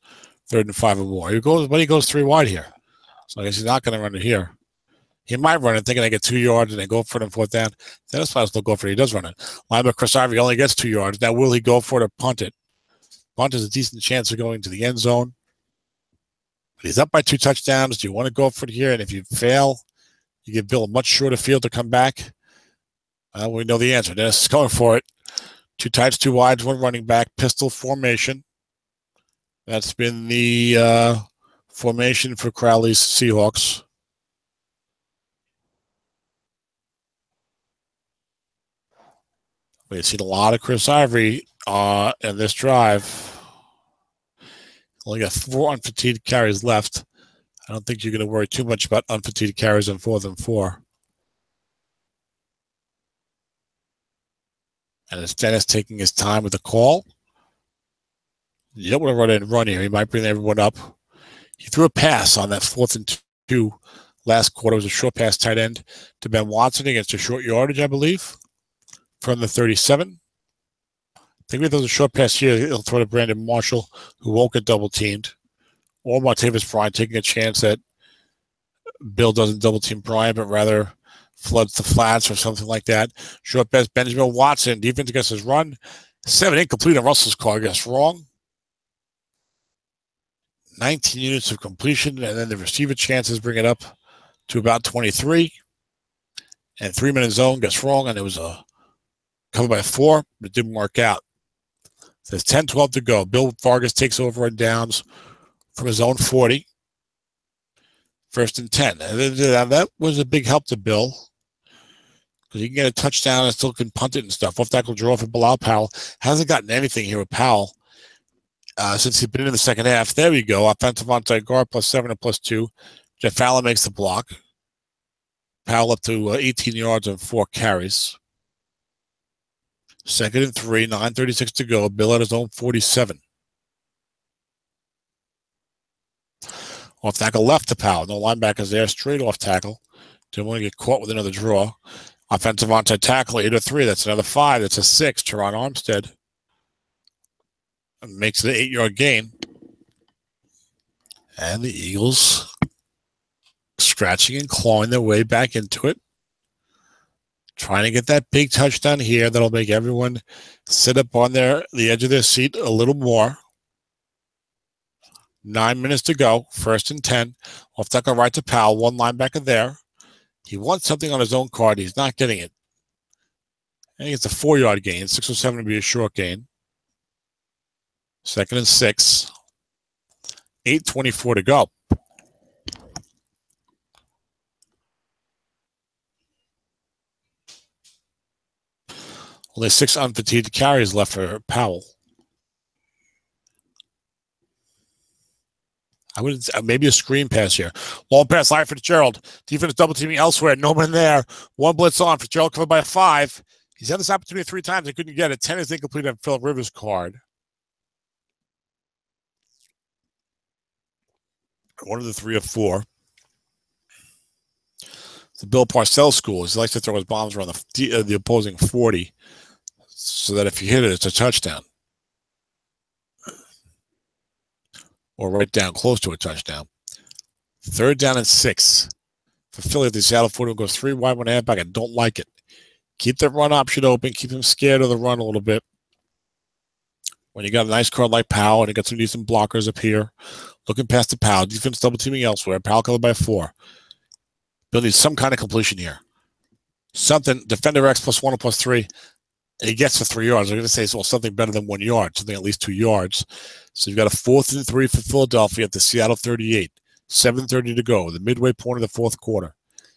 3rd and 5 or more. He goes 3 wide here. So I guess he's not going to run it here. He might run it thinking I get 2 yards and then go for it on 4th down. Dennis might still go for it. He does run it. Linebacker Chris Ivory only gets 2 yards. Now will he go for it or punt it? Punt is a decent chance of going to the end zone. But he's up by 2 touchdowns. Do you want to go for it here? And if you fail, you give Bill a much shorter field to come back. We know the answer. Dennis is going for it. 2 tights, 2 wides, 1 running back. Pistol formation. That's been the formation for Crowley's Seahawks. We've seen a lot of Chris Ivory in this drive. Only got 4 unfatigued carries left. I don't think you're going to worry too much about unfatigued carries on 4th and 4. And it's Dennis taking his time with the call. You don't want to run in and run here. He might bring everyone up. He threw a pass on that 4th and 2 last quarter. It was a short pass tight end to Ben Watson against a short yardage, I believe, from the 37. I think if there's a short pass here, he'll throw to Brandon Marshall, who won't get double teamed. Or Martavis Bryant taking a chance at Bill doesn't double team Brian, but rather floods the flats or something like that. Short pass, Benjamin Watson. Defense against his run. 7 incomplete on Russell's call. I guess wrong. 19 units of completion, and then the receiver chances bring it up to about 23. And 3-minute zone gets wrong, and it was a cover by 4, but it didn't work out. There's 10-12 to go. Bill Vargas takes over on downs from his own 40. 1st and 10. And that was a big help to Bill because he can get a touchdown and still can punt it and stuff. Off tackle draw for Bilal Powell. Hasn't gotten anything here with Powell since he's been in the second half. There we go. Offensive onside guard +7 and +2. Jeff Allen makes the block. Powell up to 18 yards and 4 carries. 2nd and 3, 9:36 to go. Bill at his own 47. Off tackle left to Powell. No linebackers there. Straight off tackle. Didn't want to get caught with another draw. Offensive onside tackle, 8 or 3. That's another 5. That's a 6. Teron Armstead makes it an 8-yard gain. And the Eagles scratching and clawing their way back into it. Trying to get that big touchdown here that'll make everyone sit up on the edge of their seat a little more. 9 minutes to go. 1st and 10. Off tackle right to Powell. One linebacker there. He wants something on his own card. He's not getting it. I think it's a 4-yard gain. 6 or 7 to be a short gain. 2nd and 6. 8:24 to go. Only 6 unfatigued carries left for Powell. I would maybe a screen pass here. Long pass line for Fitzgerald. Defense double teaming elsewhere. No one there. One blitz on. Fitzgerald covered by 5. He's had this opportunity 3 times. He couldn't get it. 10 is incomplete on Philip Rivers' card. One of the 3 or 4. The Bill Parcells school. He likes to throw his bombs around the opposing 40 so that if you hit it, it's a touchdown. Or right down close to a touchdown. 3rd down and 6. For Philly, the Seattle football goes 3 wide, 1 halfback. I don't like it. Keep the run option open. Keep them scared of the run a little bit. When you got a nice card like Powell and you got some decent blockers up here, looking past the Powell, defense double teaming elsewhere. Powell covered by 4. Bill needs some kind of completion here. Something, defender X +1 or +3. And he gets for 3 yards. I'm going to say, well, something better than 1 yard, something at least 2 yards. So you've got a 4th and 3 for Philadelphia at the Seattle 38. 7:30 to go, the midway point of the 4th quarter.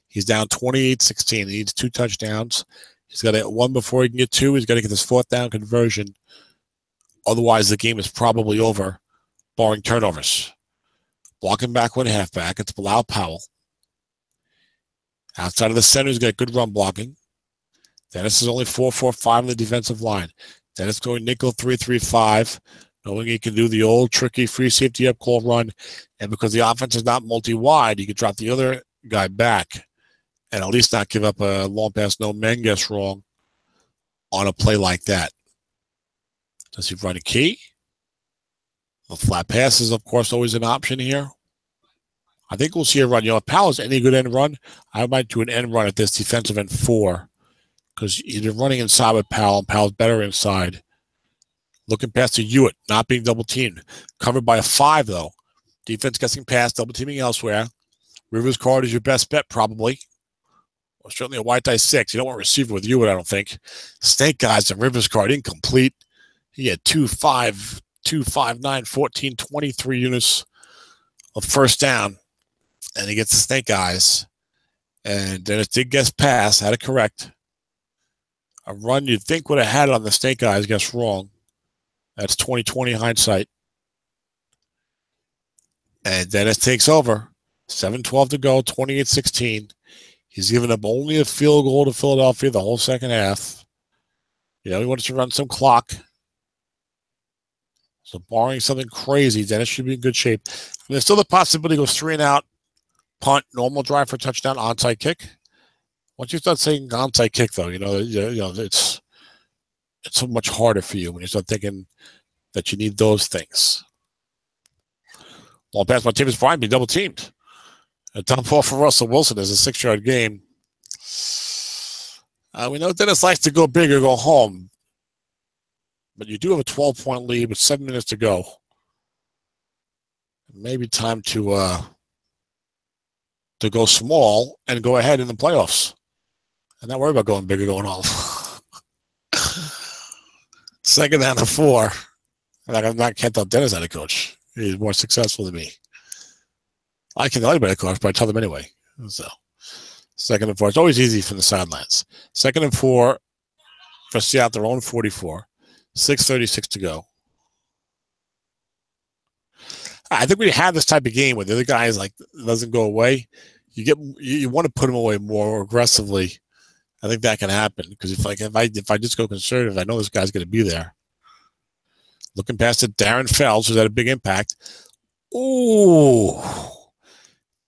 He's down 28-16. He needs 2 touchdowns. He's got to get 1 before he can get 2. He's got to get this 4th down conversion. Otherwise, the game is probably over, barring turnovers. Blocking back 1 halfback. It's Bilal Powell. Outside of the center, he's got good run blocking. Dennis is only 4-4-5 on the defensive line. Dennis going nickel 3-3-5, knowing he can do the old tricky free safety up call run. And because the offense is not multi-wide, he can drop the other guy back and at least not give up a long pass, no man gets wrong on a play like that. Does he run a key? The flat pass is, of course, always an option here. I think we'll see a run. If Powell's any good end run, I might do an end run at this defensive end 4. Because he's been running inside with Powell, and Powell's better inside. Looking past to Hewitt, not being double teamed. Covered by a 5, though. Defense getting past, double teaming elsewhere. Rivers' card is your best bet, probably. Or certainly a white die 6. You don't want a receiver with Hewitt, I don't think. Snake guys and Rivers' card incomplete. He had 2-5, 2-5-9, 14, 23 units of 1st down. And he gets the snake eyes. And then it did get pass, had it correct. A run you'd think would have had it on the snake eyes, guess wrong. That's 20/20 hindsight. And Dennis takes over. 7:12 to go, 28-16. He's given up only a field goal to Philadelphia the whole second half. He wants to run some clock. So barring something crazy, Dennis should be in good shape. And there's still the possibility he goes 3 and out, punt, normal drive for touchdown, onside kick. Once you start saying onside kick, though, it's so much harder for you when you start thinking that you need those things. Long pass by Tavis Bryant, be double teamed. A dump off for Russell Wilson is a 6-yard gain. We know Dennis likes to go big or go home, but you do have a 12-point lead with 7 minutes to go. Maybe time to go small and go ahead in the playoffs, and not worry about going big or going home. 2nd down to 4. I can't tell Dennis how to coach. He's more successful than me. I can tell anybody to coach, but I tell them anyway. So, 2nd and 4. It's always easy from the sidelines. 2nd and 4 for Seattle, their own 44. 6:36 to go. I think when you have this type of game where the other guy is like doesn't go away, you want to put him away more aggressively. I think that can happen because if I just go conservative, I know this guy's going to be there. Looking past it, Darren Fells, who's had a big impact. Ooh,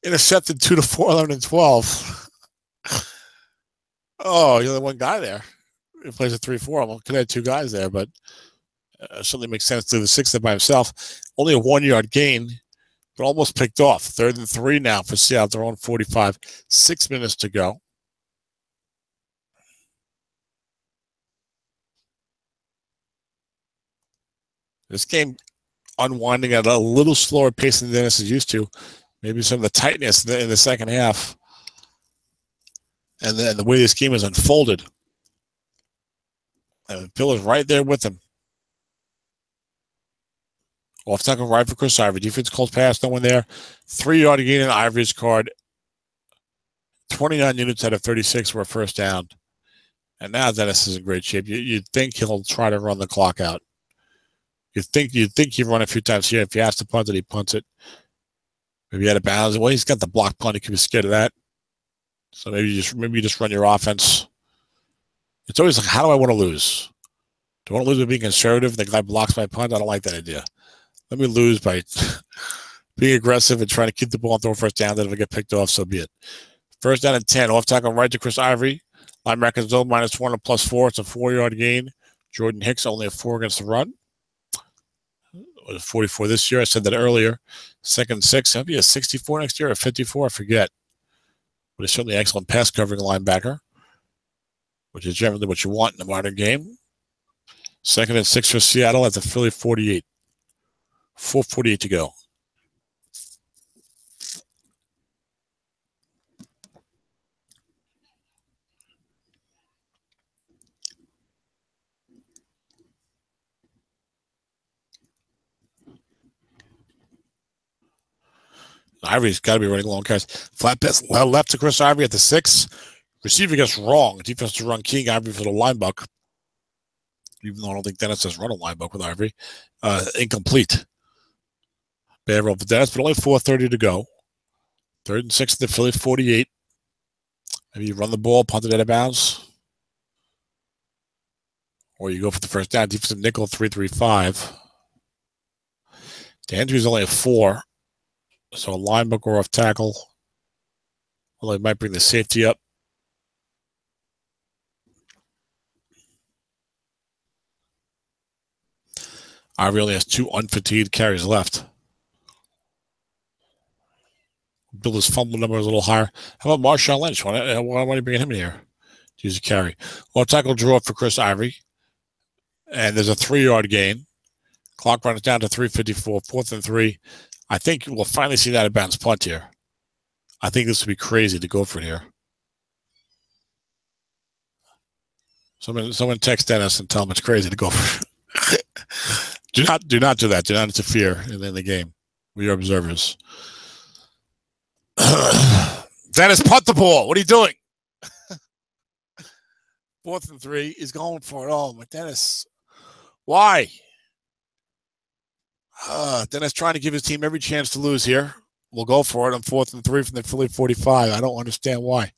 intercepted 2 to 4, 11 and 12. Oh, you're the one guy there. He plays a 3-4. Well, could have had 2 guys there, but certainly makes sense to the 6th by himself. Only a 1-yard gain, but almost picked off. 3rd and 3 now for Seattle, their own 45. 6 minutes to go. This game unwinding at a little slower pace than Dennis is used to. Maybe some of the tightness in the second half. And then the way this game has unfolded. And Bill is right there with him. Off tackle right for Chris Ivory. Defense calls pass, no one there. 3-yard gain in Ivory's card. 29 units out of 36 were first down. And now Dennis is in great shape. You'd think he'll try to run the clock out. You'd think he'd run a few times here. If he has to punt it, he punts it. Maybe out of bounds. Well, he's got the block punt. He could be scared of that. So maybe you just run your offense. It's always like, how do I want to lose? Do I want to lose by being conservative? The guy blocks my punt. I don't like that idea. Let me lose by being aggressive and trying to keep the ball and throw first down. Then if I get picked off, so be it. 1st down and 10. Off tackle right to Chris Ivory. Linebacker zone -1 and +4. It's a 4-yard gain. Jordan Hicks only a 4 against the run. It was 44 this year. I said that earlier. 2nd and 6. He'll be a 64 next year or 54. I forget. But he's certainly excellent pass covering linebacker, which is generally what you want in a modern game. 2nd and 6 for Seattle at the Philly 48. 4:48 to go. Ivory's got to be running long carries. Flat pass left to Chris Ivory at the 6. Receiver gets wrong. Defense to run King Ivory for the linebuck. Even though I don't think Dennis has run a linebuck with Ivory. Incomplete. Bad roll for Dennis, but only 4:30 to go. 3rd and 6 at the Philly 48. Maybe you run the ball, punt it out of bounds. Or you go for the first down. Defensive nickel 3-3-5. Andrew's only a 4. So a linebacker off tackle. Although he might bring the safety up. Ivory only has 2 unfatigued carries left. Build his fumble number a little higher. How about Marshawn Lynch? Why are you bringing him in here to use a carry? Well, tackle draw for Chris Ivory. And there's a 3-yard gain. Clock runs down to 3:54. 4th and 3. I think we'll finally see that out-of-bounds punt here. I think this would be crazy to go for it here. Someone text Dennis and tell him it's crazy to go for it. do not do that. Do not interfere in the game. We are observers. Dennis, punt the ball. What are you doing? 4th and 3. He's going for it all. But Dennis, why? Dennis trying to give his team every chance to lose here. We'll go for it on 4th and 3 from the Philly 45. I don't understand why.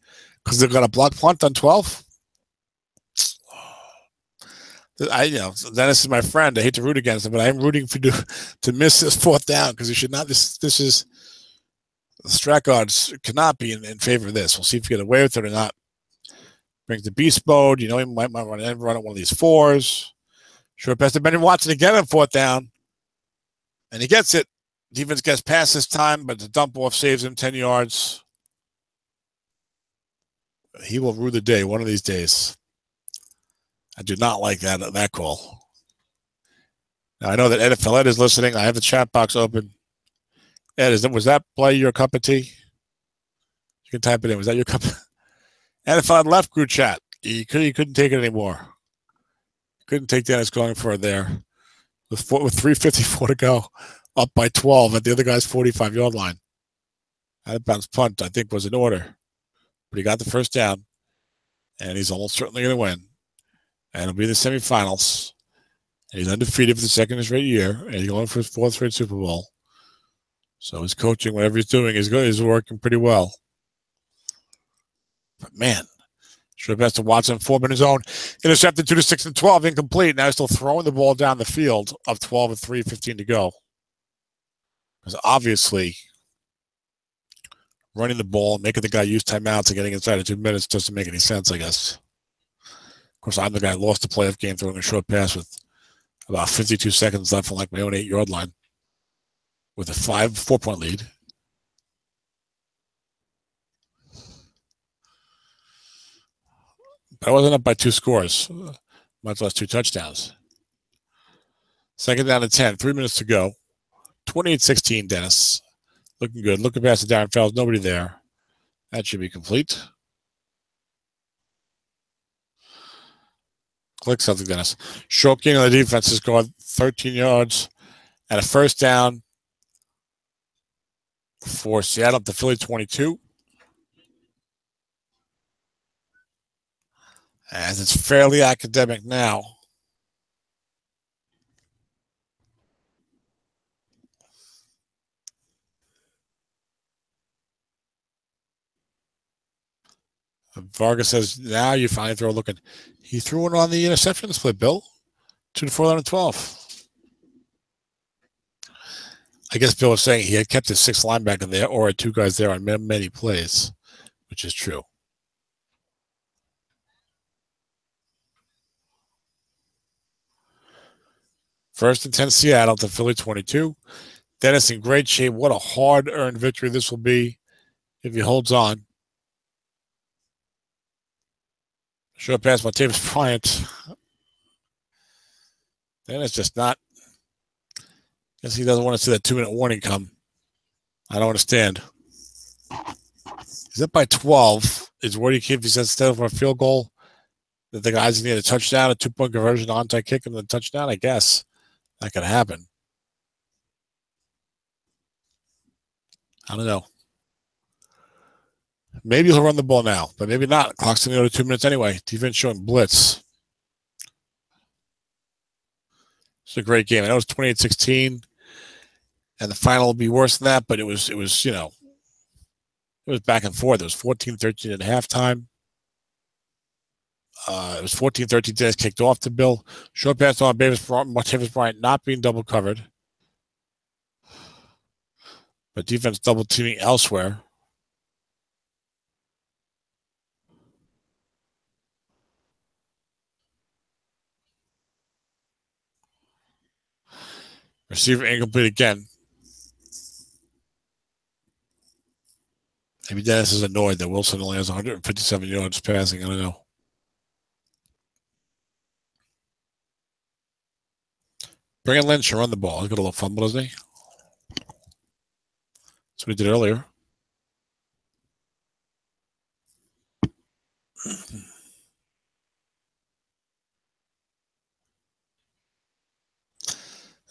Because they're going to block punt on 12? Dennis is my friend. I hate to root against him, but I'm rooting for to miss this 4th down because you should not. This is the Strat gods cannot be in favor of this. We'll see if we get away with it or not. Brings the beast mode. He might run at one of these 4s. Short pass to Benny Watson again on 4th down. And he gets it. Defense gets past this time, but the dump off saves him 10 yards. He will rue the day one of these days. I do not like that call. Now, I know that NFL Ed is listening. I have the chat box open. Ed, was that play your cup of tea? You can type it in. Was that your cup? NFL Ed left group chat. He couldn't take it anymore. Couldn't take Dennis going for it there. With 3:54 to go, up by 12 at the other guy's 45-yard line. Out of bounds punt, I think, was in order. But he got the first down, and he's almost certainly going to win. And it'll be the semifinals. And he's undefeated for the second straight year, and he's going for his fourth straight Super Bowl. So his coaching, whatever he's doing, is working pretty well. But man, should have passed to Watson, 4-minute zone. Intercepted 2 to 6 and 12, incomplete. Now he's still throwing the ball down the field of 12 and 3:15 to go. Because obviously, running the ball, making the guy use timeouts and getting inside of 2 minutes doesn't make any sense, I guess. Of course, I'm the guy who lost the playoff game throwing a short pass with about 52 seconds left on like my own 8-yard line with a 4-point lead. But I wasn't up by 2 scores, much less 2 touchdowns. Second down and 10, 3 minutes to go. 28-16, Dennis. Looking good. Looking past the Darren Fells, nobody there. That should be complete. Click something, Dennis. Short gain on the defense has gone 13 yards and a first down for Seattle up to Philly 22. As it's fairly academic now. Vargas says, now you finally throw a look at. He threw it on the interception split, Bill. 2 to 4 and 12. I guess Bill was saying he had kept his 6th linebacker there or had 2 guys there on many plays, which is true. First and 10, Seattle to Philly 22. Dennis in great shape. What a hard-earned victory this will be if he holds on. Short pass by Tavis Bryant. Dennis just not. Guess he doesn't want to see that 2-minute warning come. I don't understand. He's up by 12. Is what he keeps. He says instead of a field goal, that the guys need a touchdown, a 2-point conversion, onside kick, and then a touchdown. I guess that could happen. I don't know. Maybe he'll run the ball now, but maybe not. Clock's in the other 2 minutes anyway. Defense showing blitz. It's a great game. I know it's 28-16, and the final will be worse than that, but it was you know, it was back and forth. It was 14-13 at halftime. It was 14-13. Dennis kicked off to Bill. Short pass on Tavis Bryant not being double covered, but defense double teaming elsewhere. Receiver incomplete again. Maybe Dennis is annoyed that Wilson only has 157 yards passing. I don't know. Bring in Lynch and run the ball. He's got a little fumble, doesn't he? That's what he did earlier.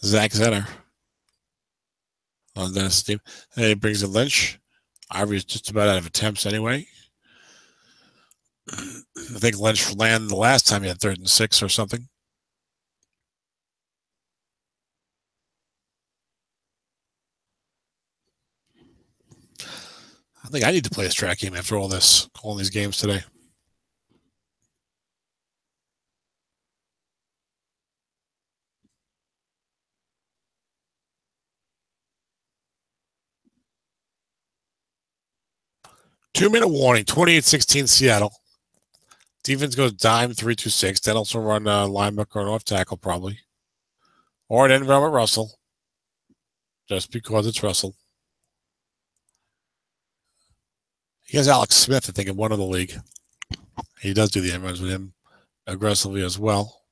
Zach Zenner on Dennis' team. And he brings in Lynch. Ivory's just about out of attempts anyway. I think Lynch landed the last time he had 3rd and 6 or something. I think I need to play a strat game after all these games today. Two-minute warning, 28-16 Seattle. Defense goes dime 3-2-6. Then also run linebacker and off tackle probably. Or an environment Russell. just because it's Russell. He has Alex Smith, I think, in one of the league. He does do the end runs with him aggressively as well.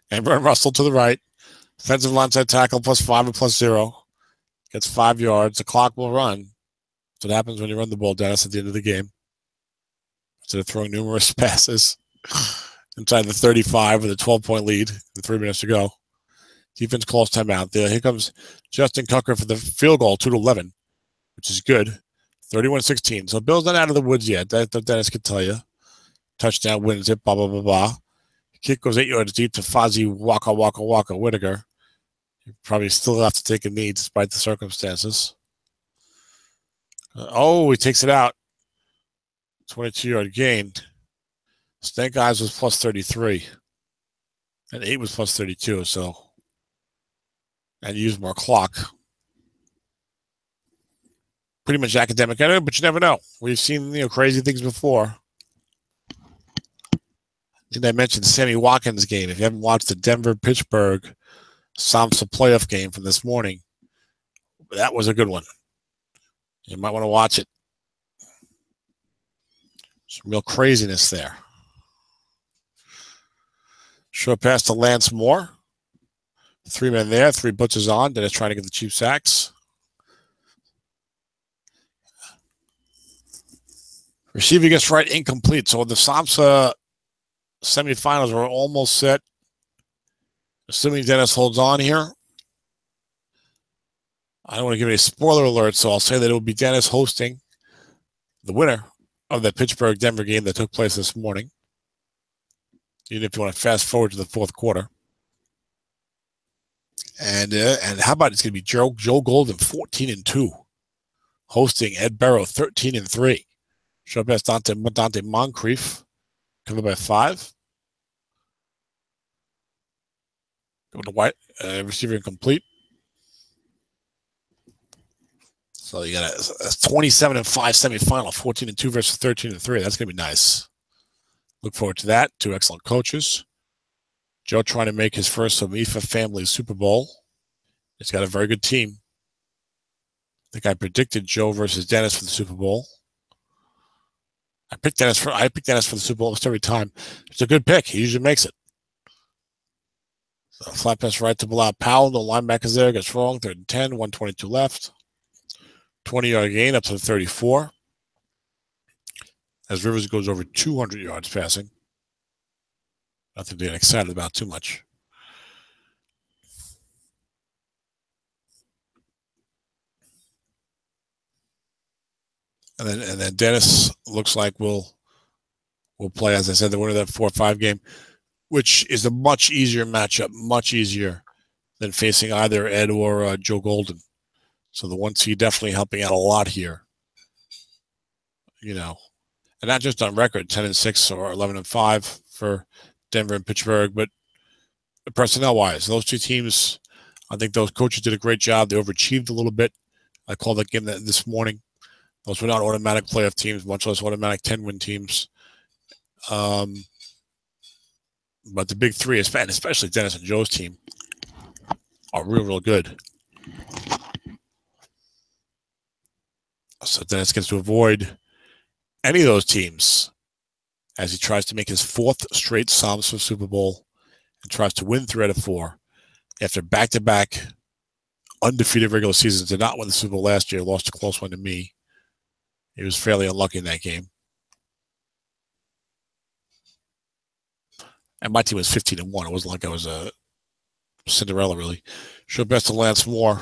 And Russell to the right. Defensive onside tackle +5 or +0. Gets 5 yards. The clock will run. That's what happens when you run the ball, Dennis, at the end of the game. Instead of throwing numerous passes inside the 35 with a 12-point lead with 3 minutes to go. Defense calls timeout. There, here comes Justin Tucker for the field goal, 2-11, which is good. 31-16. So Bill's not out of the woods yet. That Dennis can tell you. Touchdown wins it, blah, blah, blah, blah. Kick goes 8 yards deep to Fozzie Waka Whitaker. You probably still have to take a knee despite the circumstances. He takes it out. 22-yard gain. Snake Eyes was +33. And 8 was +32, so. And use more clock. Pretty much academic anyway, but you never know. We've seen crazy things before. I mentioned Sammy Watkins' game. If you haven't watched the Denver-Pittsburgh SOMSFA playoff game from this morning, that was a good one. You might want to watch it. Some real craziness there. Short pass to Lance Moore. 3 men there, 3 blitzes on. Dennis trying to get the cheap sacks. Receiver gets right, incomplete. So the SOMSFA semifinals are almost set. Assuming Dennis holds on here. I don't want to give any spoiler alert, so I'll say that it will be Dennis hosting the winner of the Pittsburgh-Denver game that took place this morning. Even if you want to fast forward to the fourth quarter. And how about it's going to be Joe Golden, 14-2, hosting Ed Barrow, 13-3. Short pass Dante Moncrief, covered by 5. Go to White, receiver incomplete. So you got a 27-5 semifinal, 14-2 versus 13-3. That's going to be nice. Look forward to that. 2 excellent coaches. Joe trying to make his first SOMSFA family Super Bowl. He's got a very good team. I think I predicted Joe versus Dennis for the Super Bowl. I picked Dennis for the Super Bowl almost every time. It's a good pick. He usually makes it. So flat pass right to Bilal Powell. The linebacker's there. Gets wrong. 3rd and 10. 1:22 left. 20-yard gain up to the 34. As Rivers goes over 200 yards passing. Nothing to get excited about too much. And then Dennis looks like will play, as I said, the winner of that 4-5 game, which is a much easier matchup, much easier than facing either Ed or Joe Golden. So the 1 seed definitely helping out a lot here. And not just on record, 10-6 or 11-5 for Denver and Pittsburgh, but personnel-wise, those 2 teams, I think those coaches did a great job. They overachieved a little bit. I called that game this morning. Those were not automatic playoff teams, much less automatic 10-win teams. But the big 3, especially Dennis and Joe's team, are real good. So Dennis gets to avoid any of those teams as he tries to make his 4th straight SOMSFA Super Bowl and tries to win 3 out of 4 after back-to-back undefeated regular seasons. Did not win the Super Bowl last year, lost a close one to me. He was fairly unlucky in that game. And my team was 15-1. It wasn't like I was a Cinderella, really. Short pass to Lance Moore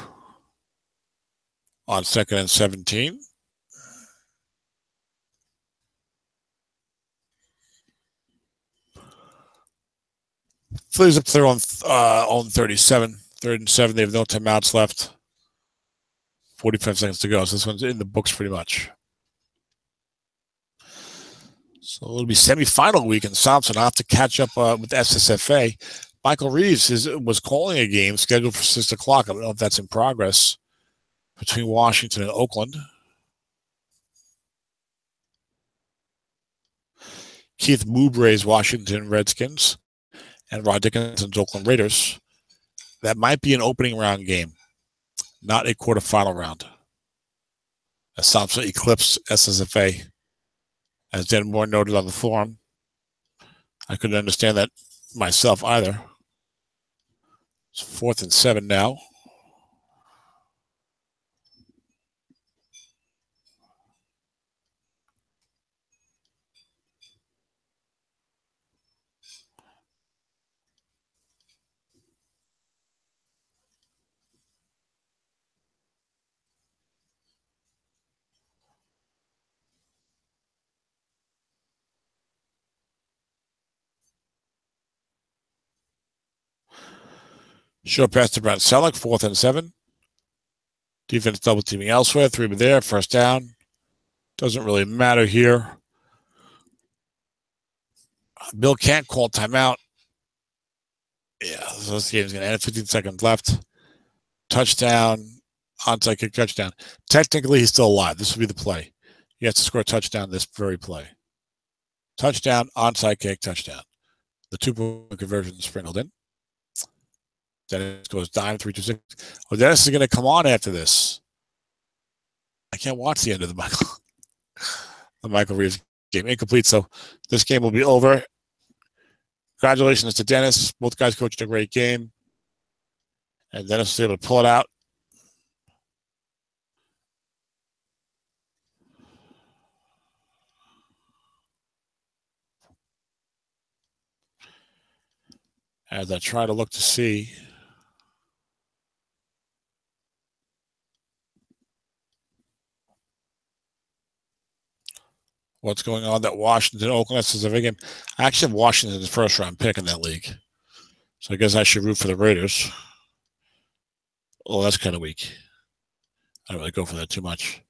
on 2nd and 17. Phillies up there on 37. 3rd and 7. They have no timeouts left. 45 seconds to go. So this one's in the books pretty much. So it'll be semifinal week in SOMSFA. I'll have to catch up with SSFA. Michael Reeves was calling a game scheduled for 6 o'clock. I don't know if that's in progress between Washington and Oakland. Keith Moubray's Washington Redskins and Rod Dickinson's Oakland Raiders. that might be an opening round game, not a quarterfinal round. As SOMSFA eclipsed SSFA, as Dan Moore noted on the forum. I couldn't understand that myself either. It's 4th and 7 now. Short pass to Brent Selleck, 4th and 7. Defense double teaming elsewhere, 3 were there, first down. Doesn't really matter here. Bill can't call timeout. Yeah, so this game's going to end. 15 seconds left. Touchdown, onside kick, touchdown. Technically, he's still alive. This will be the play. He has to score a touchdown this very play. Touchdown, onside kick, touchdown. The 2-point conversion sprinkled in. Dennis goes dime, 3-2-6. Oh, Dennis is going to come on after this. I can't watch the end of the Michael Reeves game. Incomplete, so this game will be over. Congratulations to Dennis. Both guys coached a great game. And Dennis was able to pull it out. As I try to look to see what's going on. That Washington-Oakland is a big game. I actually have Washington as the first-round pick in that league. So I guess I should root for the Raiders. Oh, that's kind of weak. I don't really go for that too much.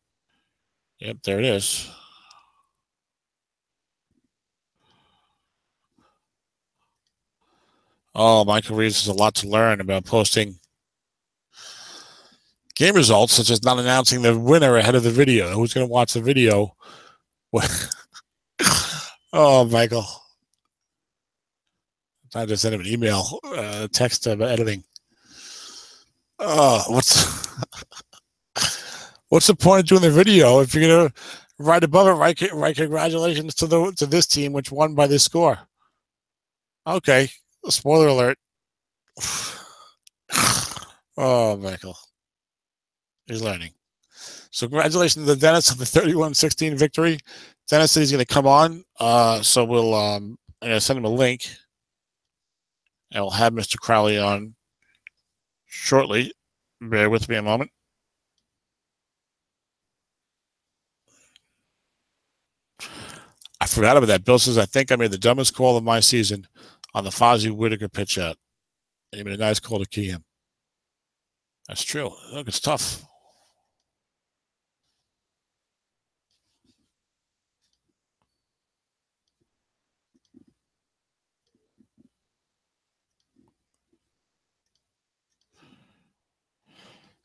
Yep, there it is. Oh, Michael Reeves has a lot to learn about posting game results, such as not announcing the winner ahead of the video. Who's going to watch the video? Oh, Michael. I just sent him an email, text about editing. Oh, what's the point of doing the video if you're gonna right above it, right? Congratulations to this team which won by this score. Okay, spoiler alert. Oh, Michael, he's learning. So congratulations to Dennis on the 31-16 victory. Dennis said he's going to come on, so we'll I'm going to send him a link, and we'll have Mr. Crowley on shortly. Bear with me a moment. I forgot about that. Bill says, I think I made the dumbest call of my season on the Fozzie Whitaker pitch out. And he made a nice call to key him. That's true. Look, it's tough.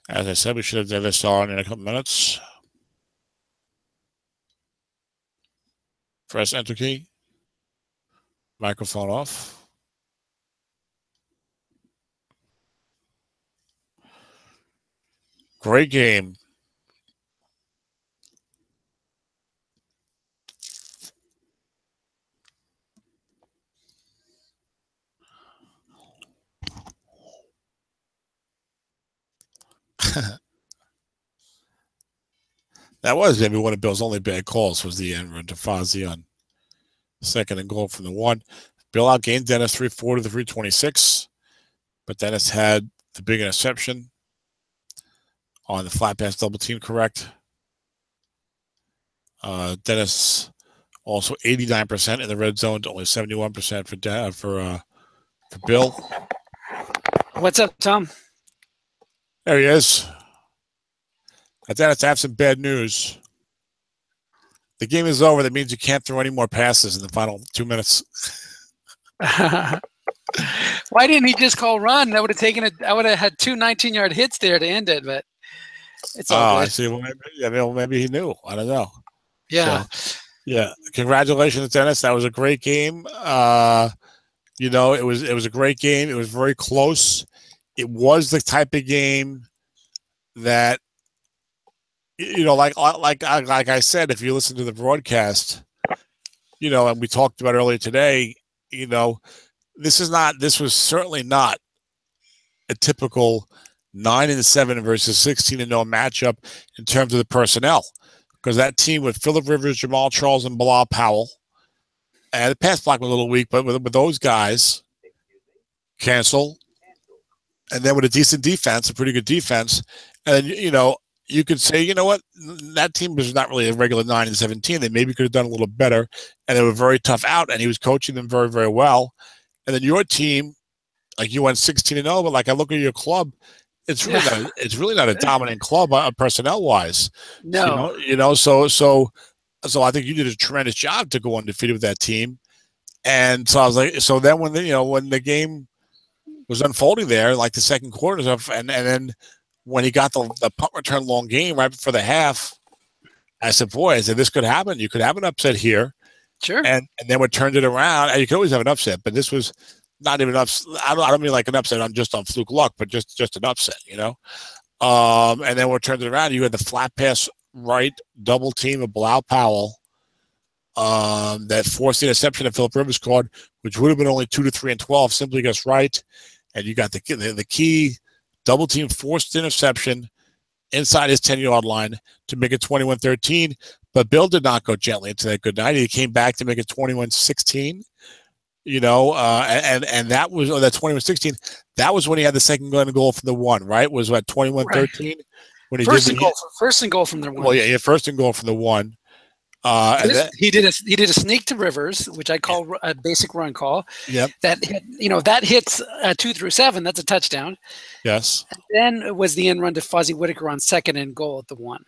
As I said, we should have done this on in a couple minutes. Press enter key. Microphone off. Great game. That was maybe one of Bill's only bad calls, was the end run to Fozzie on second and goal from the 1. Bill outgained Dennis 340 to 326, but Dennis had the big interception on the flat pass double team correct. Dennis also 89% in the red zone to only 71% for Bill. What's up, Tom? There he is. Dennis, I have some bad news. The game is over. That means you can't throw any more passes in the final 2 minutes. Why didn't he just call run? That would have taken it. I would have had 2 19-yard hits there to end it, but it's all good. I see. Well, maybe he knew. I don't know. Yeah. So, yeah. Congratulations, Dennis. That was a great game. It was a great game. It was very close. it was the type of game that, like I said, if you listen to the broadcast, and we talked about earlier today, this was certainly not a typical 9-7 versus 16-0 matchup in terms of the personnel, because that team with Phillip Rivers, Jamal Charles, and Bilal Powell, and the pass block was a little weak, but with those guys, cancel, and then with a decent defense, a pretty good defense, and then, you could say, you know what, that team was not really a regular 9-17. They maybe could have done a little better, and they were very tough out, and he was coaching them very, very well. And then your team, like you went 16-0, but like I look at your club, it's really not a dominant club personnel wise. No, so I think you did a tremendous job to go undefeated with that team. And so I was like, so then when the game was unfolding there, like the second quarter stuff, and then when he got the punt return long game right before the half, I said, this could happen. You could have an upset here. Sure. And then we turned it around. And you could always have an upset, but this was not even an upset. I don't mean like an upset on fluke luck, but just an upset, And then we turned it around. You had the flat pass right double team of Bilal Powell that forced the interception that Phillip Rivers caught, which would have been only 2 to 3 and 12, simply gets right. And you got the key double team forced interception inside his 10-yard line to make it 21-13. But Bill did not go gently into that good night. He came back to make it 21-16. And that was that 21-16. That was when he had the second goal from the one, right? Was what 21-13 right. when he first and goal from the one. Well, yeah, first and goal from the one. He did a sneak to Rivers, which I call a basic run call. Yep. That hits 2 through 7. That's a touchdown. Yes. And then it was the end run to Fozzie Whitaker on second and goal at the 1.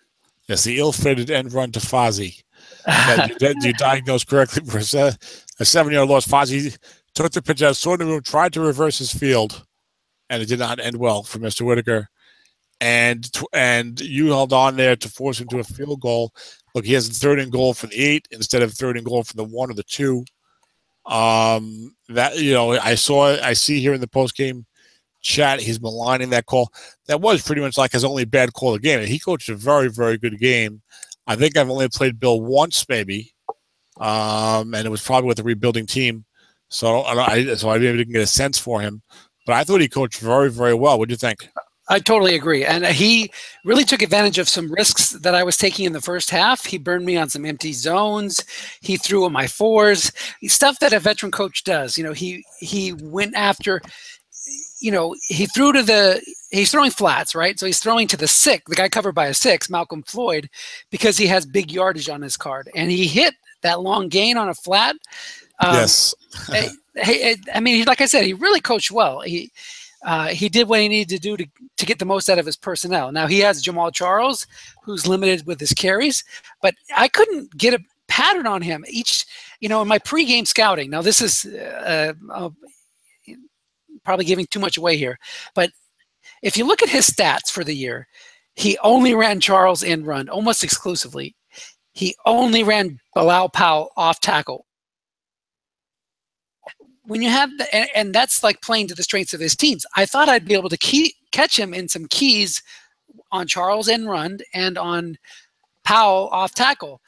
Yes, the ill-fated end run to Fozzie. You diagnosed correctly for a 7-yard loss. Fozzie took the pitch out, saw the room, tried to reverse his field, and it did not end well for Mr. Whitaker. And you held on there to force him to a field goal. Look, he has a third and goal from the 8 instead of third and goal from the 1 or the 2. I see here in the post-game chat, he's maligning that call. That was pretty much like his only bad call of the game. And he coached a very, very good game. I think I've only played Bill once, maybe, and it was probably with a rebuilding team. So I maybe didn't get a sense for him. But I thought he coached very, very well. What do you think? I totally agree. And he really took advantage of some risks that I was taking in the first half. He burned me on some empty zones. He threw on my 4s, stuff that a veteran coach does. He went after, he's throwing flats, right? So he's throwing to the 6, the guy covered by a 6, Malcolm Floyd, because he has big yardage on his card. And he hit that long gain on a flat. Yes. I mean, like I said, he really coached well. He did what he needed to do to get the most out of his personnel. Now he has Jamal Charles, who's limited with his carries, but I couldn't get a pattern on him. In my pregame scouting. Now this is probably giving too much away here, but if you look at his stats for the year, he only ran Charles end run almost exclusively. He only ran Bilal Powell off tackle. When you have and that's like playing to the strengths of his teams. I thought I'd be able to catch him in some keys on Charles end run and on Powell off tackle.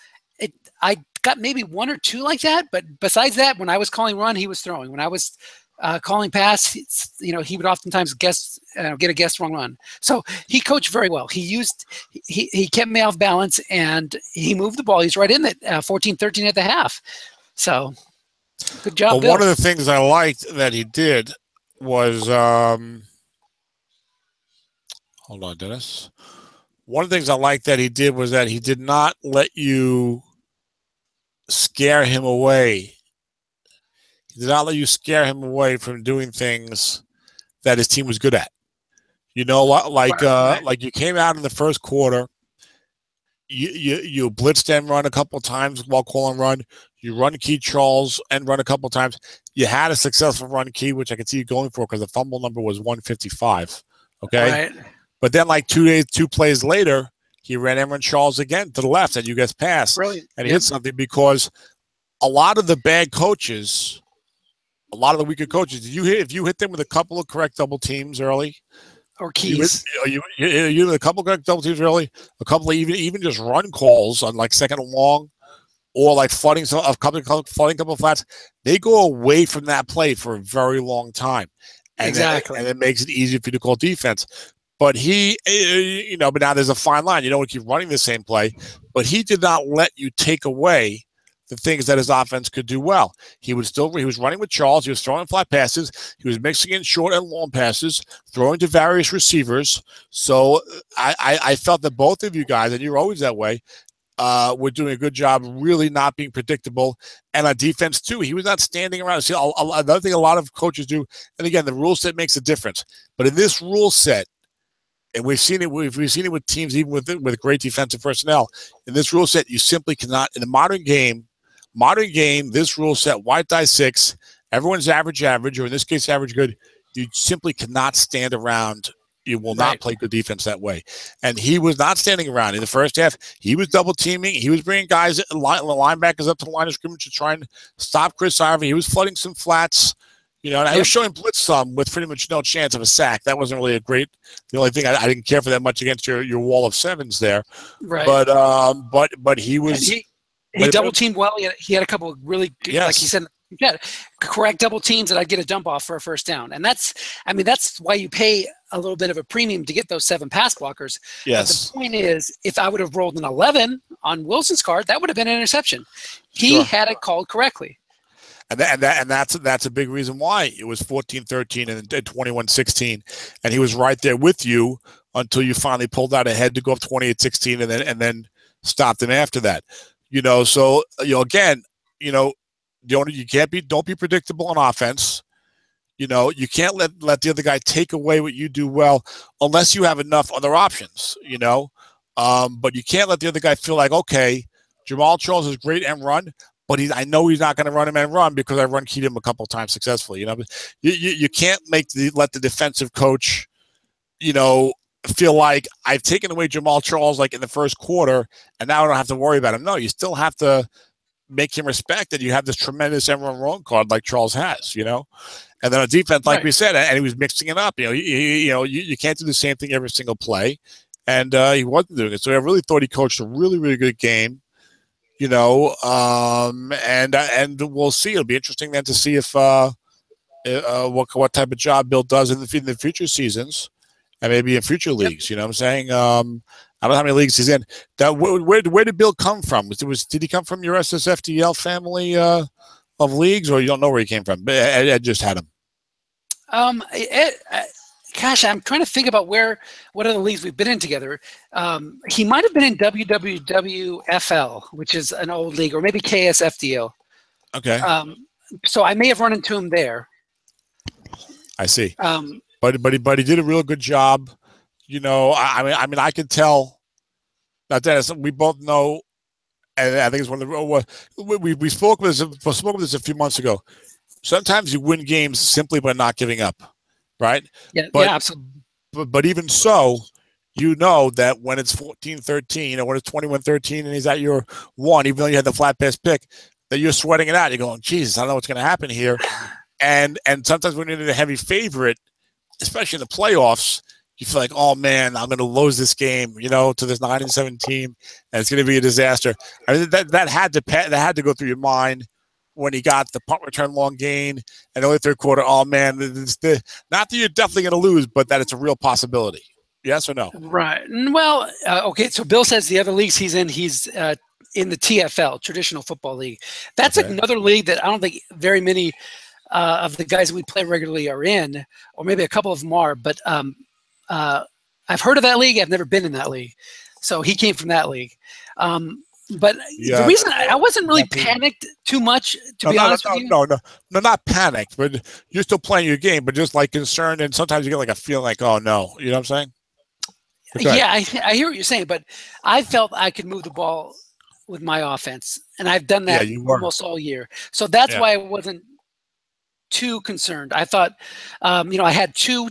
I got maybe 1 or 2 like that, but besides that, when I was calling run, he was throwing. When I was calling pass, he would oftentimes get a guess wrong run. So he coached very well. He kept me off balance and he moved the ball. He's right in it, 14-13 at the half. So. Good job, well, Bill. one of the things I liked that he did was, hold on, Dennis. One of the things I liked that he did was that he did not let you scare him away. He did not let you scare him away from doing things that his team was good at. Like you came out in the first quarter. You blitzed and run a couple of times while calling run. You run key Charles and run a couple of times. You had a successful run key, which I can see you going for because the fumble number was 155. Okay. Right. But then like 2 plays later, he ran Aaron Charles again to the left and you guys passed. Brilliant. And he hit something because a lot of the bad coaches a lot of the weaker coaches, if you hit them with a couple of correct double teams early, or keys, you a couple of correct double teams early, a couple of even just run calls on like second and long, or like flooding a couple of flats, they go away from that play for a very long time. And exactly. And it makes it easier for you to call defense. But but now there's a fine line. You don't want to keep running the same play. But he did not let you take away the things that his offense could do well. He was running with Charles. He was throwing flat passes. He was mixing in short and long passes, throwing to various receivers. So I felt that both of you guys, and you're always that way, were doing a good job really not being predictable. And on defense, too, he was not standing around. See, another thing a lot of coaches do, and again, the rule set makes a difference. But in this rule set, and we've seen it with teams, even with great defensive personnel, in this rule set, you simply cannot, in the modern game, this rule set, white die 6, everyone's average, or in this case, average good, you simply cannot stand around. You will not play good defense that way. And he was not standing around. In the first half, he was double teaming. He was bringing guys, linebackers up to the line of scrimmage to try and stop Chris Ivory. He was flooding some flats, and I was showing blitz some with pretty much no chance of a sack. That wasn't really the only thing I didn't care for that much against your wall of sevens there. Right. But he was. He double teamed well. He had a couple of really good, like he said, correct double teams that I'd get a dump off for a first down. And that's why you pay a little bit of a premium to get those 7 pass blockers. Yes. But the point is, if I would have rolled an 11 on Wilson's card, that would have been an interception. He had it called correctly. And that's a big reason why it was 14-13 and 21-16. And he was right there with you until you finally pulled out ahead to go up 28-16 and then stopped him after that. So again, don't be predictable on offense. You can't let the other guy take away what you do well unless you have enough other options, but you can't let the other guy feel like, okay, Jamal Charles is great and run, but I know he's not going to run him and run because I run keyed him a couple of times successfully. You can't let the defensive coach, feel like I've taken away Jamal Charles like in the first quarter and now I don't have to worry about him. No, you still have to make him respect that you have this tremendous everyone wrong card like Charles has, And then on defense, like we said, and he was mixing it up. You can't do the same thing every single play, and he wasn't doing it. So I really thought he coached a really, really good game. And we'll see. It'll be interesting then to see if what type of job Bill does in the future seasons, and maybe in future leagues. You know what I'm saying? I don't know how many leagues he's in. Where did Bill come from? Did he come from your SSFDL family of leagues, or you don't know where he came from? Ed just had him. Gosh, I'm trying to think about what other leagues we've been in together. He might have been in WWWFL, which is an old league, or maybe KSFDL. Okay. So I may have run into him there. I see. But he did a real good job. I mean, I could tell. Now, Dennis, we both know, and I think it's one of the we spoke with this a few months ago. Sometimes you win games simply by not giving up, right? Yeah, absolutely. But even so, that when it's 14-13 or when it's 21-13 and he's at your 1, even though you had the flat pass pick, that you're sweating it out. You're going, Jesus, I don't know what's going to happen here. And sometimes when you're in a heavy favorite, especially in the playoffs, you feel like, oh man, I'm going to lose this game, to this 9-7 team, and it's going to be a disaster. I mean, that had to go through your mind when he got the punt return long gain and early third quarter. Oh man, not that you're definitely going to lose, but that it's a real possibility. Yes or no? Right. Well, okay. So Bill says the other leagues he's in the TFL, Traditional Football League. That's another league that I don't think very many of the guys that we play regularly are in, or maybe a couple of them are. But I've heard of that league. I've never been in that league. So he came from that league. But the reason I wasn't really panicked too much, to be honest with you. No, not panicked, but you're still playing your game, but just like concerned. And sometimes you get like a feeling like, oh no, you know what I'm saying? Okay. Yeah, I hear what you're saying, but I felt I could move the ball with my offense, and I've done that almost all year. So that's why I wasn't too concerned. I thought, I had 2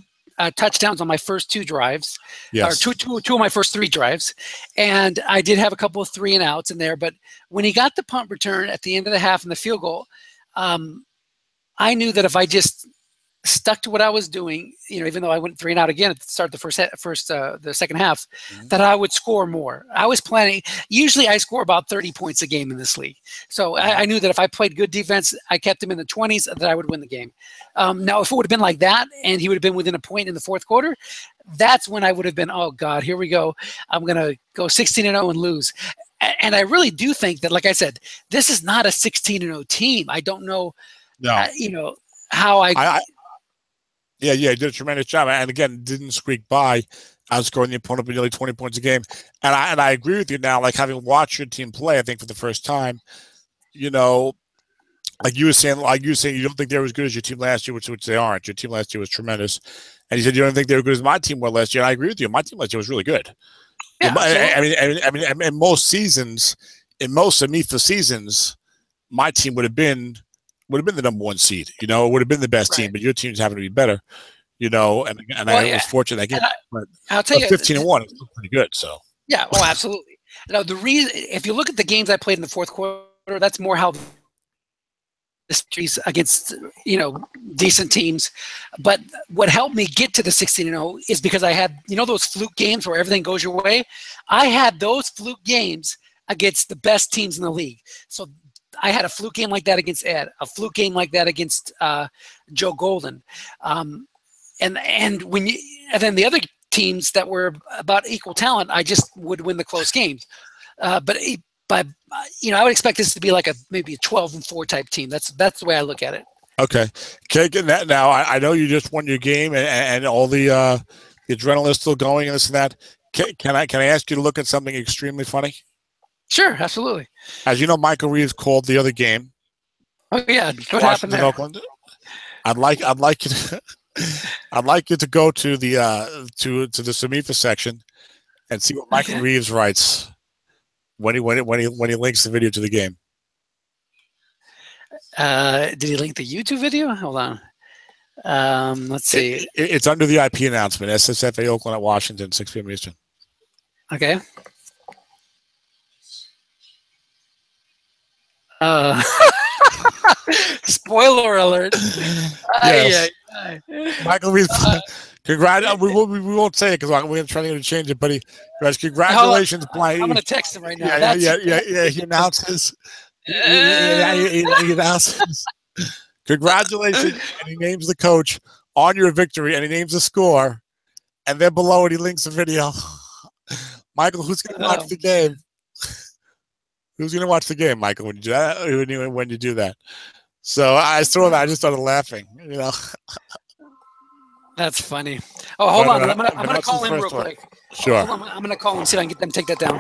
touchdowns on my first 2 drives, or two of my first 3 drives, and I did have a couple of 3 and outs in there. But when he got the punt return at the end of the half and the field goal, I knew that if I just stuck to what I was doing, even though I went 3 and out again at the start of the second half, that I would score more. I was planning. Usually, I score about 30 points a game in this league, so I knew that if I played good defense, I kept him in the 20s, that I would win the game. Now, if it would have been like that, and he would have been within a point in the fourth quarter, that's when I would have been, oh God, here we go. I'm gonna go 16-0 and lose. And I really do think that, like I said, this is not a 16-0 team. I don't know, how Yeah, he did a tremendous job, and again, didn't squeak by, outscoring the opponent by nearly 20 points a game. And I agree with you now. Like, having watched your team play, I think for the first time, like you were saying, you don't think they're as good as your team last year, which they aren't. Your team last year was tremendous, and you said you don't think they were good as my team were last year. And I agree with you. My team last year was really good. Yeah, I mean, in most seasons, in most SOMSFA seasons, my team would have been the number 1 seed. It would have been the best team, but your team's having to be better. And I was fortunate that game. But I'll tell you, 15-1 is still pretty good. So yeah, absolutely. Now, the reason, if you look at the games I played in the fourth quarter, that's more how the series against decent teams. But what helped me get to the 16-0 is because I had those fluke games where everything goes your way. I had those fluke games against the best teams in the league. So I had a fluke game like that against Ed, a fluke game like that against Joe Golden, and then the other teams that were about equal talent, I just would win the close games. But I would expect this to be like maybe a 12-4 type team. That's the way I look at it. Okay, that now. I know you just won your game, and all the adrenaline is still going and this and that. Can I ask you to look at something extremely funny? Sure, absolutely. As you know, Michael Reeves called the other game. Oh yeah, what happened there? Oakland. I'd like you to I'd like you to go to the to the SOMSFA section and see what Michael Reeves writes when he links the video to the game. Did he link the YouTube video? Hold on. Let's see. It's under the IP announcement. SSFA Oakland at Washington, 6 p.m. Eastern. Okay. Spoiler alert. Yes. Michael Reeves, we won't say it because we're going to try to change it, but congratulations, I'm going to text him right now. Yeah. He announces. He announces. Congratulations, and he names the coach on your victory, and he names the score, and then below it he links the video. Michael, who's going to watch the game? Who's going to watch the game, Michael, when you do that? When you do that? So I saw that. I just started laughing. That's funny. Oh, hold on. I'm gonna call him real quick. Sure. I'm gonna call him, see if I can get them to take that down.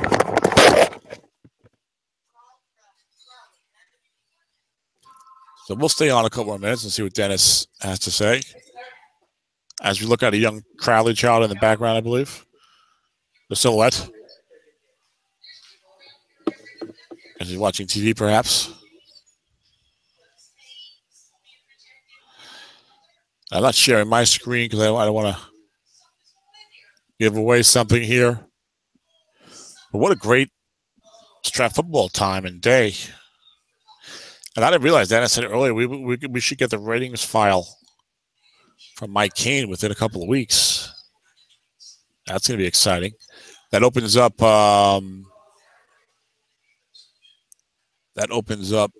So we'll stay on a couple more minutes and see what Dennis has to say. As we look at a young Crowley child in the background, I believe. The silhouette. As he's watching TV, perhaps. I'm not sharing my screen because I don't want to give away something here. But what a great Strat football time and day. And I didn't realize that. I said earlier, we should get the ratings file from Mike Kane within a couple of weeks. That's going to be exciting. That opens up the that opens up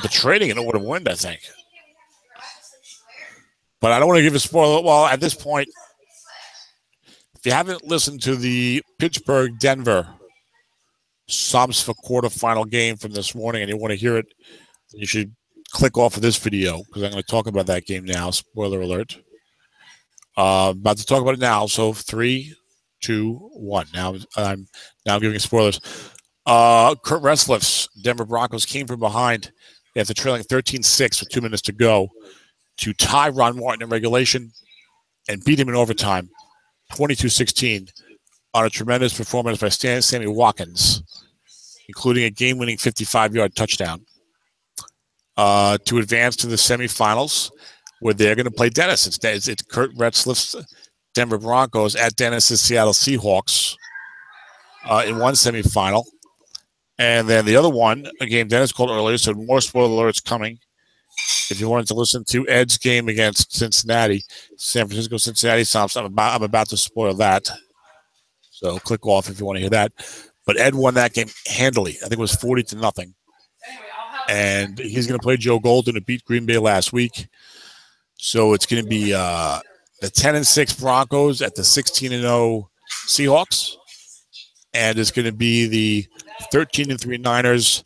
the trading and it would have won, I think. But I don't want to give a spoiler. Well, at this point, if you haven't listened to the Pittsburgh-Denver SOMSFA quarterfinal game from this morning and you want to hear it, you should click off of this video because I'm going to talk about that game now. Spoiler alert. About to talk about it now. So 3, 2, 1. Now I'm giving spoilers. Kurt Retzlaff's Denver Broncos came from behind after trailing 13-6 with 2 minutes to go to tie Ron Martin in regulation and beat him in overtime, 22-16, on a tremendous performance by Sammy Watkins, including a game-winning 55-yard touchdown, to advance to the semifinals, where they're going to play Dennis. It's Kurt Retzlaff's Denver Broncos at Dennis's Seattle Seahawks. in one semifinal. And then the other one, a game Dennis called earlier, so more spoiler alerts coming. If you wanted to listen to Ed's game against Cincinnati, San Francisco, Cincinnati, I'm about to spoil that. So click off if you want to hear that. But Ed won that game handily. I think it was 40-0. And he's going to play Joe Golden, who beat Green Bay last week. So it's going to be the 10-6 Broncos at the 16-0 Seahawks. And it's going to be the 13-3 Niners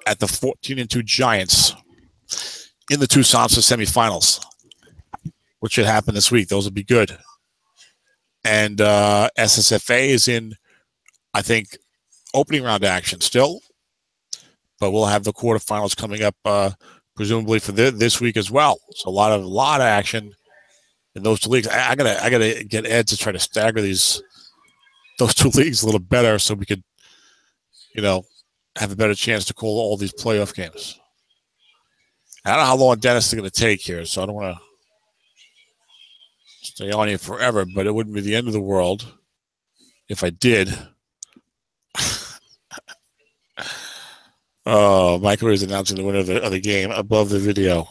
at the 14-2 Giants in the two SOMSFA semifinals, which should happen this week. Those will be good. And SSFA is in, I think, opening round action still, but we'll have the quarterfinals coming up presumably for this week as well. So a lot of action in those two leagues. I gotta get Ed to try to stagger those two leagues a little better so we could, have a better chance to call all these playoff games. I don't know how long Dennis is going to take here, so I don't want to stay on here forever, but it wouldn't be the end of the world if I did. Oh, Michael is announcing the winner of the game above the video.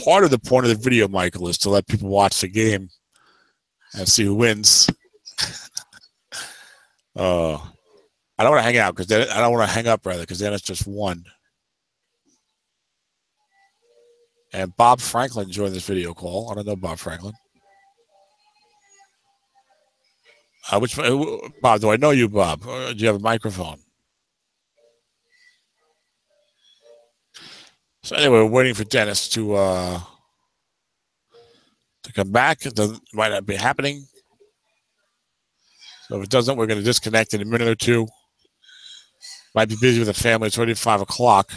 Part of the point of the video, Michael, is to let people watch the game and see who wins. I don't want to hang out because I don't want to hang up because Dennis just won. And Bob Franklin joined this video call. I don't know Bob Franklin. Bob? Do I know you, Bob? Do you have a microphone? So anyway, we're waiting for Dennis to come back. It might not be happening. So if it doesn't, we're going to disconnect in a minute or two. Might be busy with the family. It's already 5 o'clock.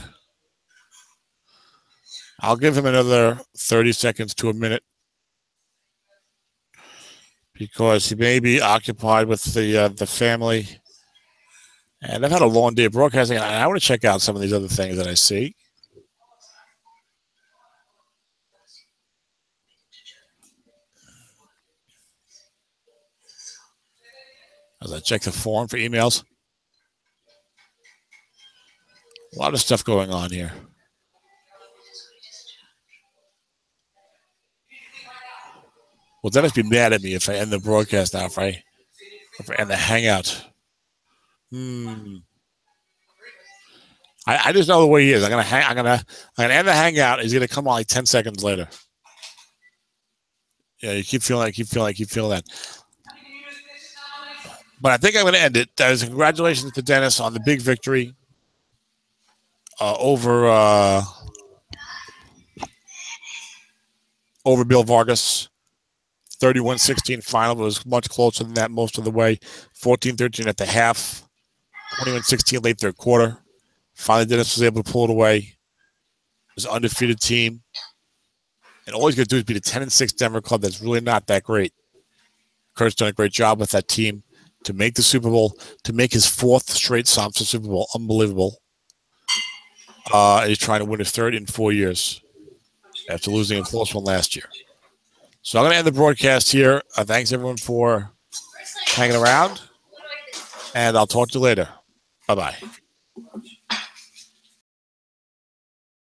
I'll give him another 30 seconds to a minute because he may be occupied with the family. And I've had a long day of broadcasting, and I want to check out some of these other things that I see. As I check the forum for emails. A lot of stuff going on here. Well, Dennis be mad at me if I end the broadcast now, if I end the hangout. I just know the way he is. I'm gonna end the hangout. He's gonna come on like 10 seconds later. Yeah, you keep feeling that. But I think I'm gonna end it. Congratulations to Dennis on the big victory over Bill Vargas. 31-16 final. It was much closer than that most of the way. 14-13 at the half. 21-16 late third quarter. Finally, Dennis was able to pull it away. It was an undefeated team. And all he's going to do is beat a 10-6 Denver club that's really not that great. Kurt's done a great job with that team to make the Super Bowl, to make his fourth straight SOMSFA Super Bowl. Unbelievable. He's trying to win his third in 4 years after losing a close one last year. So I'm going to end the broadcast here. Thanks, everyone, for hanging around. And I'll talk to you later. Bye-bye.